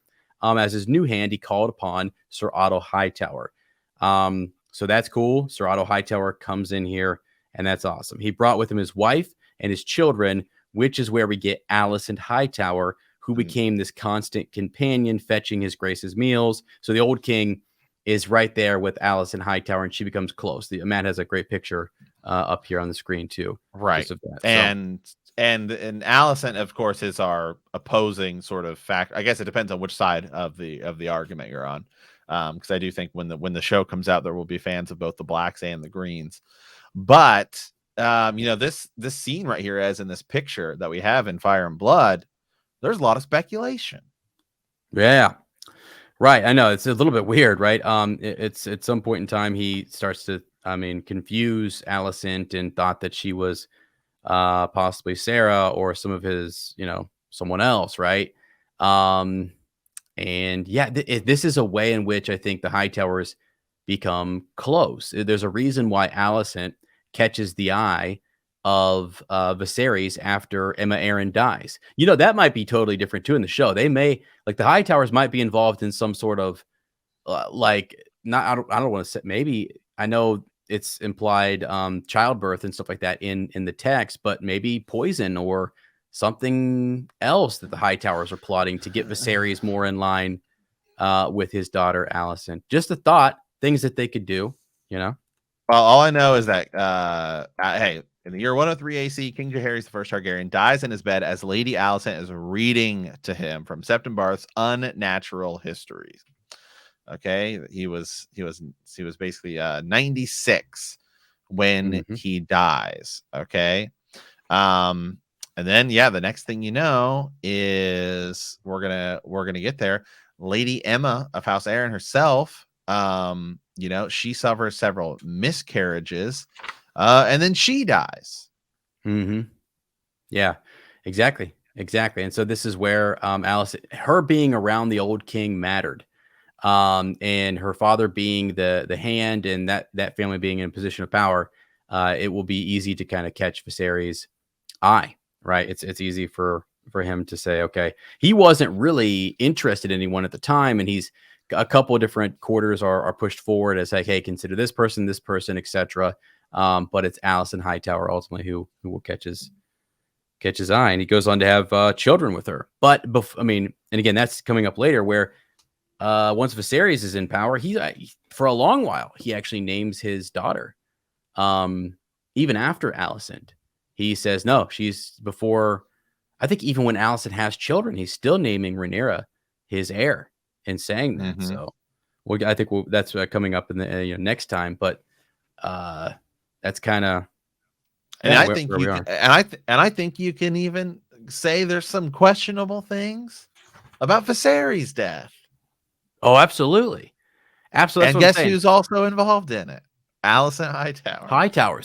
Speaker 2: As his new hand, he called upon Sir Otto Hightower. So that's cool. Sir Otto Hightower comes in here, and that's awesome. He brought with him his wife and his children, which is where we get Alicent Hightower, who became this constant companion, fetching his grace's meals. So the old king is right there with Alicent Hightower, and she becomes close. Matt has a great picture up here on the screen too,
Speaker 1: Right.
Speaker 2: just of that.
Speaker 1: And Alicent, of course, is our opposing sort of fact. I guess it depends on which side of the argument you're on. Because I do think when the show comes out, there will be fans of both the blacks and the greens. But this scene right here, as in this picture that we have in Fire and Blood, there's a lot of speculation.
Speaker 2: Yeah. Right. I know it's a little bit weird, right? It's at some point in time he starts to, confuse Alicent and thought that she was possibly Sarah or some of his, someone else, right? And yeah, this is a way in which I think the Hightowers become close. There's a reason why Alicent catches the eye of Viserys after Emma Arryn dies. That might be totally different too in the show. They may, like, the Hightowers might be involved in some sort of not, I don't want to say, maybe, I know it's implied childbirth and stuff like that in the text, but maybe poison or something else that the Hightowers are plotting to get Viserys more in line with his daughter Alicent. Just a thought, things that they could do,
Speaker 1: Well, all I know is that hey, in the year 103 AC, King Jaehaerys the First Targaryen dies in his bed as Lady Alicent is reading to him from Septon Barth's Unnatural Histories. Okay, he was basically 96 when he dies. Okay, and then the next thing you know is we're gonna get there. Lady Emma of House Arryn herself, she suffers several miscarriages, and then she dies.
Speaker 2: Yeah, exactly. And so this is where Alicent, her being around the old king mattered. And her father being the hand, and that family being in a position of power, it will be easy to kind of catch Viserys' eye, right? It's easy for him to say, okay, he wasn't really interested in anyone at the time, and he's a couple of different quarters are pushed forward as like, hey, consider this person, etc. But it's Alicent Hightower ultimately who will catch his eye, and he goes on to have children with her. But and again, that's coming up later, where once Viserys is in power, he for a long while he actually names his daughter. Even after Alicent, he says no, she's before. I think even when Alicent has children, he's still naming Rhaenyra his heir and saying that. So, I think that's coming up in the next time. But that's kind of.
Speaker 1: And I think you can, and I think you can even say there's some questionable things about Viserys' death.
Speaker 2: Oh, absolutely.
Speaker 1: And guess who's also involved in it? Alicent Hightower.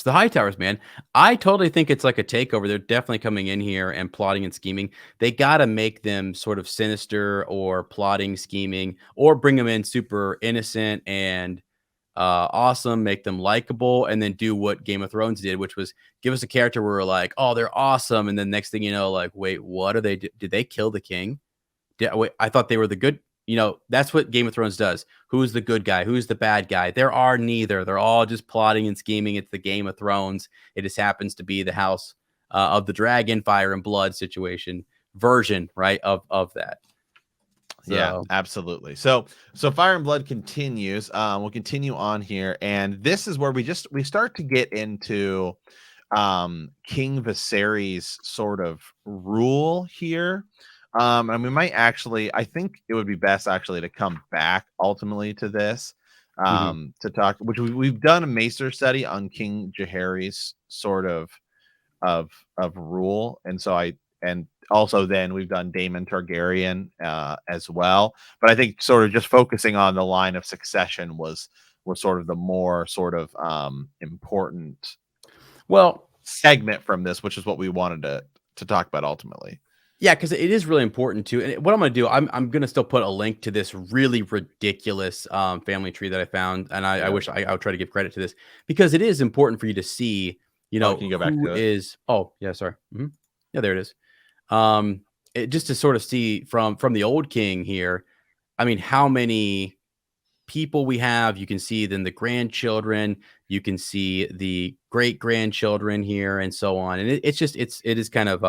Speaker 2: The Hightowers, man. I totally think it's like a takeover. They're definitely coming in here and plotting and scheming. They got to make them sort of sinister or plotting, scheming, or bring them in super innocent and awesome, make them likable, and then do what Game of Thrones did, which was give us a character where we're like, oh, they're awesome. And then next thing you know, like, wait, what are they? Did they kill the king? I thought they were the good. That's what Game of Thrones does. Who's the good guy? Who's the bad guy? There are neither. They're all just plotting and scheming. It's the Game of Thrones. It just happens to be the House of the Dragon, Fire and Blood situation version, right, of that.
Speaker 1: So. Yeah, absolutely. So Fire and Blood continues. We'll continue on here, and this is where we start to get into King Viserys' sort of rule here. And we might actually, I think it would be best actually to come back ultimately to this,
Speaker 2: Mhm.
Speaker 1: to talk, which we've done a Maester study on King Jaehaerys sort of rule, and so and also then we've done Daemon Targaryen as well. But I think sort of just focusing on the line of succession was sort of the more sort of important
Speaker 2: Well,
Speaker 1: segment from this, which is what we wanted to talk about ultimately.
Speaker 2: yeah, because it is really important too. And what I'm going to do, I'm going to still put a link to this really ridiculous family tree that I found, and I
Speaker 1: Yeah.
Speaker 2: wish I would try to give credit to this because it is important for you to see,
Speaker 1: Oh, can you go back
Speaker 2: who
Speaker 1: to it?
Speaker 2: is. Oh, yeah, sorry. Yeah, there it is. Um, just to sort of see from the old king here. I mean, how many people we have. You can see then the grandchildren. You can see the great grandchildren here, and so on. And it's just it is kind of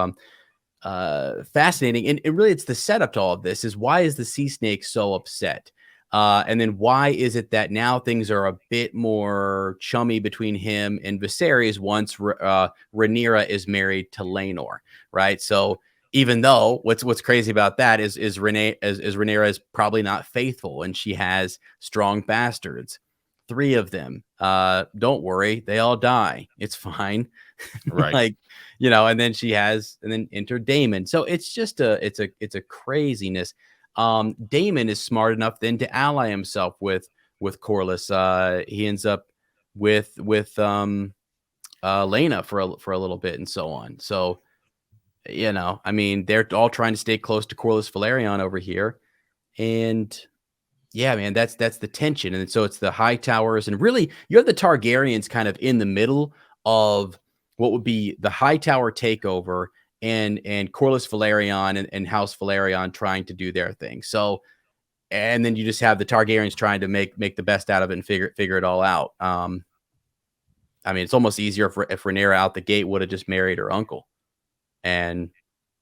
Speaker 2: fascinating. And really, it's the setup to all of this is why is the sea snake so upset? And then why is it that now things are a bit more chummy between him and Viserys once Rhaenyra is married to Laenor, right? So even though what's crazy about that is Rhaenyra is probably not faithful and she has strong bastards, 3 of them. Don't worry, they all die. It's fine.
Speaker 1: Right.
Speaker 2: Like, and then and then enter Damon. So it's just it's a craziness. Damon is smart enough then to ally himself with Corlys. He ends up with Lena for a little bit and so on. So, I mean, they're all trying to stay close to Corlys Valerion over here. And yeah, man, that's the tension. And so it's the High Towers, and really you have the Targaryens kind of in the middle of what would be the High Tower takeover and Corlys Valerion and House Valerion trying to do their thing. So, and then you just have the Targaryens trying to make the best out of it and figure it all out. I mean, it's almost easier if Rhaenyra out the gate would have just married her uncle. And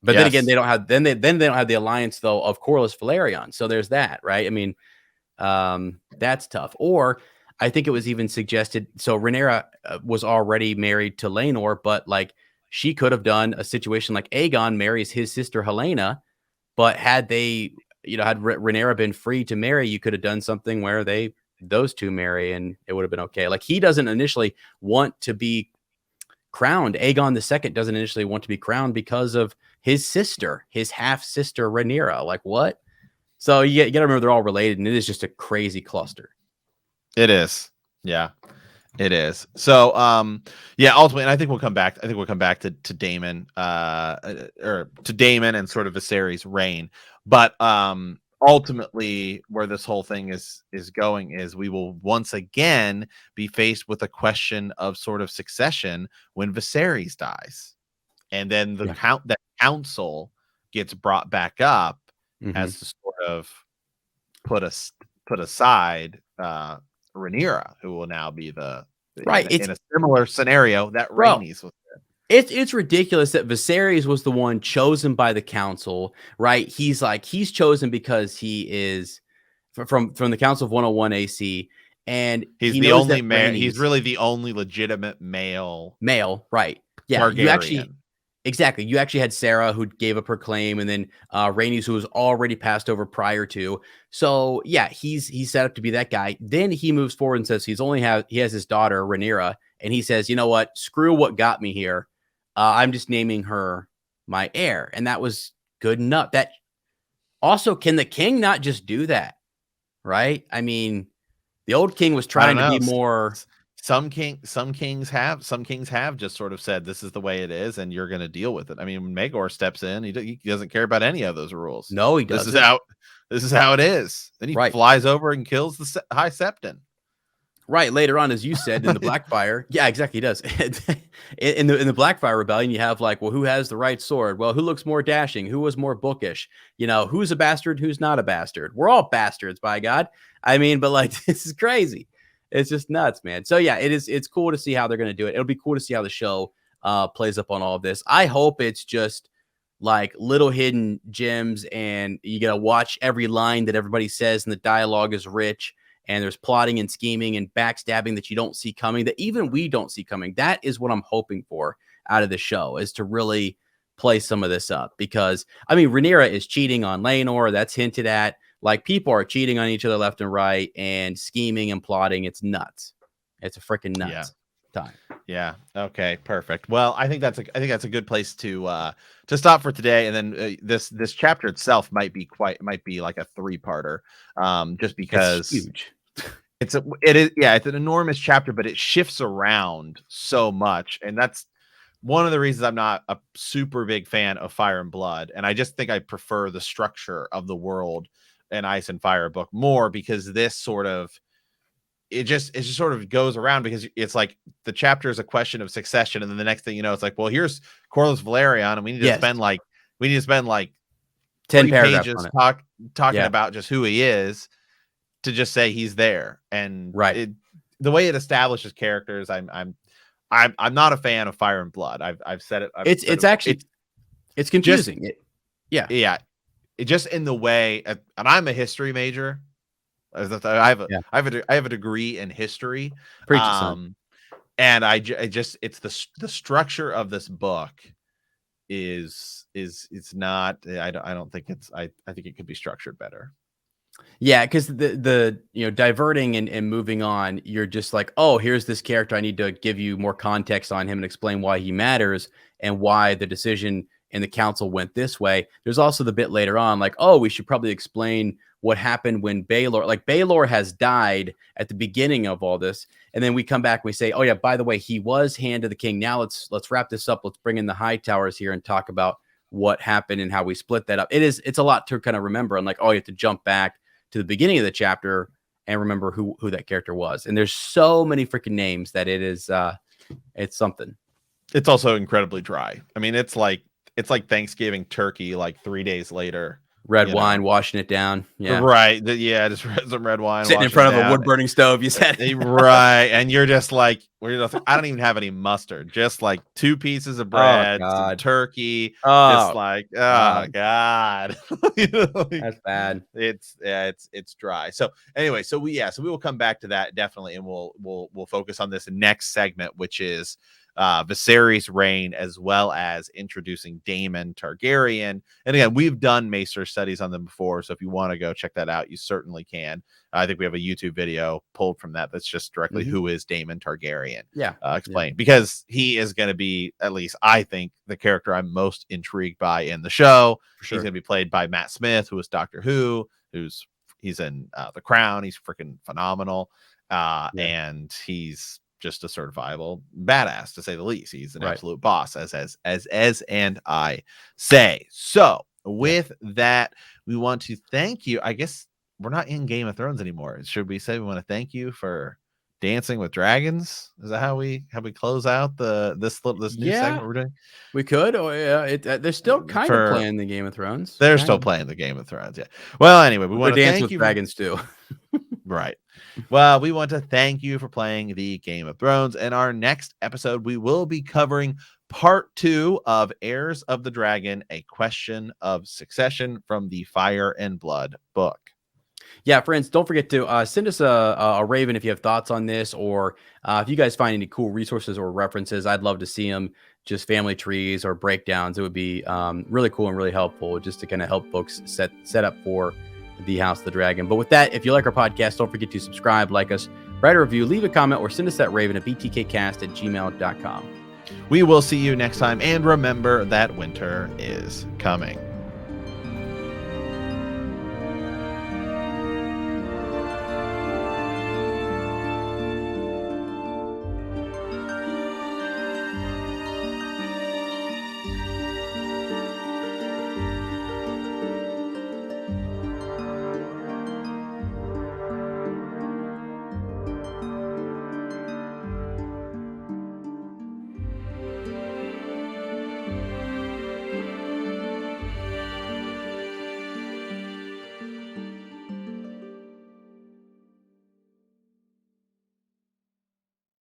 Speaker 2: but then again,
Speaker 1: Yes.
Speaker 2: they don't have they don't have the alliance though of Corlys Valerion. So there's that, right? I mean, that's tough. Or I think it was even suggested. So Rhaenyra was already married to Laenor, but like she could have done a situation like Aegon marries his sister Helena, but had they, had Rhaenyra been free to marry, you could have done something where those two marry and it would have been okay. Like he doesn't initially want to be crowned. Aegon II doesn't initially want to be crowned because of his sister, his half sister Rhaenyra. Like what? So you got to remember they're all related, and it is just a crazy cluster.
Speaker 1: It is. Yeah. It is. So yeah, ultimately, and I think we'll come back. I think we'll come back to Daemon or to Daemon and sort of Viserys' reign. But ultimately where this whole thing is going is we will once again be faced with a question of sort of succession when Viserys dies. And then
Speaker 2: Yeah.
Speaker 1: the council gets brought back up
Speaker 2: Mm-hmm.
Speaker 1: as to sort of put aside Rhaenyra, who will now be the
Speaker 2: Right. It's
Speaker 1: in a similar scenario that
Speaker 2: bro.
Speaker 1: Rhaenys was.
Speaker 2: It's ridiculous that Viserys was the one chosen by the council, right? He's chosen because he is from the Council of 101 AC, and
Speaker 1: He's
Speaker 2: he
Speaker 1: the
Speaker 2: knows
Speaker 1: only
Speaker 2: that
Speaker 1: male. He's
Speaker 2: Rhaenys
Speaker 1: really the only legitimate male
Speaker 2: male, right? Yeah, you actually
Speaker 1: Targaryen.
Speaker 2: exactly. You actually had Sarah who gave up her claim, and then Rhaenys who was already passed over prior to. So yeah, he's set up to be that guy. Then he moves forward and says he has his daughter Rhaenyra, and he says, you know what? Screw what got me here. I'm just naming her my heir, and that was good enough. That also, can the king not just do that? Right? I mean, the old king was
Speaker 1: I don't
Speaker 2: trying to
Speaker 1: know.
Speaker 2: be more.
Speaker 1: Some kings have just sort of said this is the way it is, and you're going to deal with it. I mean, when Maegor steps in, he doesn't care about any of those rules.
Speaker 2: No, he
Speaker 1: This is
Speaker 2: doesn't.
Speaker 1: how this is how it is. Then he
Speaker 2: Right.
Speaker 1: flies over and kills the High Septon.
Speaker 2: Right, later on, as you said in the Blackfire, yeah, exactly, he does. In the Blackfire Rebellion, you have like, well, who has the right sword? Well, who looks more dashing? Who was more bookish? Who's a bastard? Who's not a bastard? We're all bastards, by God. I mean, but like, this is crazy. It's just nuts, man. So yeah, it's cool to see how they're gonna do it. It'll be cool to see how the show plays up on all of this. I hope it's just like little hidden gems, and you gotta watch every line that everybody says, and the dialogue is rich and there's plotting and scheming and backstabbing that you don't see coming, that even we don't see coming. That is what I'm hoping for out of the show, is to really play some of this up. Because I mean, Rhaenyra is cheating on Laenor, that's hinted at. Like, people are cheating on each other left and right and scheming and plotting. It's nuts. It's a freaking
Speaker 1: Yeah.
Speaker 2: nuts time.
Speaker 1: Yeah. Okay. Perfect. Well, I think that's a good place to stop for today. And then this chapter itself might be like a 3-parter, just
Speaker 2: It's
Speaker 1: because
Speaker 2: huge.
Speaker 1: it's an enormous chapter, but it shifts around so much, and that's one of the reasons I'm not a super big fan of Fire and Blood. And I just think I prefer the structure of the world and Ice and Fire book more, because this sort of it just sort of goes around, because it's like the chapter is a question of succession, and then the next thing you know, it's like, well, here's Corlys Valerian, and we need to
Speaker 2: Yes.
Speaker 1: spend like
Speaker 2: 10
Speaker 1: 3
Speaker 2: paragraphs
Speaker 1: pages
Speaker 2: on it.
Speaker 1: talking
Speaker 2: Yeah.
Speaker 1: about just who he is, to just say he's there. And
Speaker 2: Right.
Speaker 1: the way it establishes characters, I'm not a fan of Fire and Blood. I've said it.
Speaker 2: It's actually it's confusing. Yeah.
Speaker 1: It just in the way, and I'm a history major. I have a degree in history.
Speaker 2: Preach it, son.
Speaker 1: And I just, it's the structure of this book is it's not, I don't think it's, I think it could be structured better.
Speaker 2: Yeah, because the diverting and moving on, you're just like, oh, here's this character. I need to give you more context on him and explain why he matters and why the decision in the council went this way. There's also the bit later on, like, oh, we should probably explain what happened when Baelor has died at the beginning of all this. And then we come back and we say, oh yeah, by the way, he was Hand of the King. Now let's wrap this up. Let's bring in the High Towers here and talk about what happened and how we split that up. It's a lot to kind of remember. And like, oh, you have to jump back to the beginning of the chapter and remember who that character was. And there's so many freaking names that it's something.
Speaker 1: It's also incredibly dry. I mean, it's like Thanksgiving turkey, like 3 days later.
Speaker 2: Red wine, washing it down. Yeah.
Speaker 1: Right. Yeah. Just some red wine.
Speaker 2: Sitting in front of a wood burning stove, you said.
Speaker 1: Right. And you're just like, I don't even have any mustard. Just like 2 pieces of bread, some turkey. Just like, oh God.
Speaker 2: That's bad.
Speaker 1: It's dry. So anyway, so we will come back to that definitely. And we'll focus on this next segment, which is Viserys' reign, as well as introducing Daemon Targaryen. And again, we've done Maester studies on them before, so if you want to go check that out, you certainly can. I think we have a YouTube video pulled from that's just directly who is Daemon Targaryen. Explained, because he is going to be, at least I think, the character I'm most intrigued by in the show. Sure. He's going to be played by Matt Smith, who is Doctor Who, he's in The Crown. He's freaking phenomenal. And he's just a certifiable badass, to say the least. He's an absolute boss, as and I say. So with that, we want to thank you. I guess we're not in Game of Thrones anymore. Should we say we want to thank you for Dancing with Dragons? Is that how we close out this new segment we're doing?
Speaker 2: We could, or they're still kind of playing the Game of Thrones.
Speaker 1: They're still playing the Game of Thrones. Yeah. Well, anyway, we want to
Speaker 2: Dance with Dragons too.
Speaker 1: Right. Well, we want to thank you for playing the Game of Thrones. In our next episode, we will be covering part 2 of Heirs of the Dragon, A Question of Succession, from the Fire and Blood book.
Speaker 2: Yeah, friends, don't forget to send us a raven if you have thoughts on this, or if you guys find any cool resources or references. I'd love to see them, just family trees or breakdowns. It would be really cool and really helpful, just to kind of help folks set up for the House of the Dragon. But with that, if you like our podcast, don't forget to subscribe, like us, write a review, leave a comment, or send us that raven at btkcast@gmail.com.
Speaker 1: We will see you next time, and remember that winter is coming.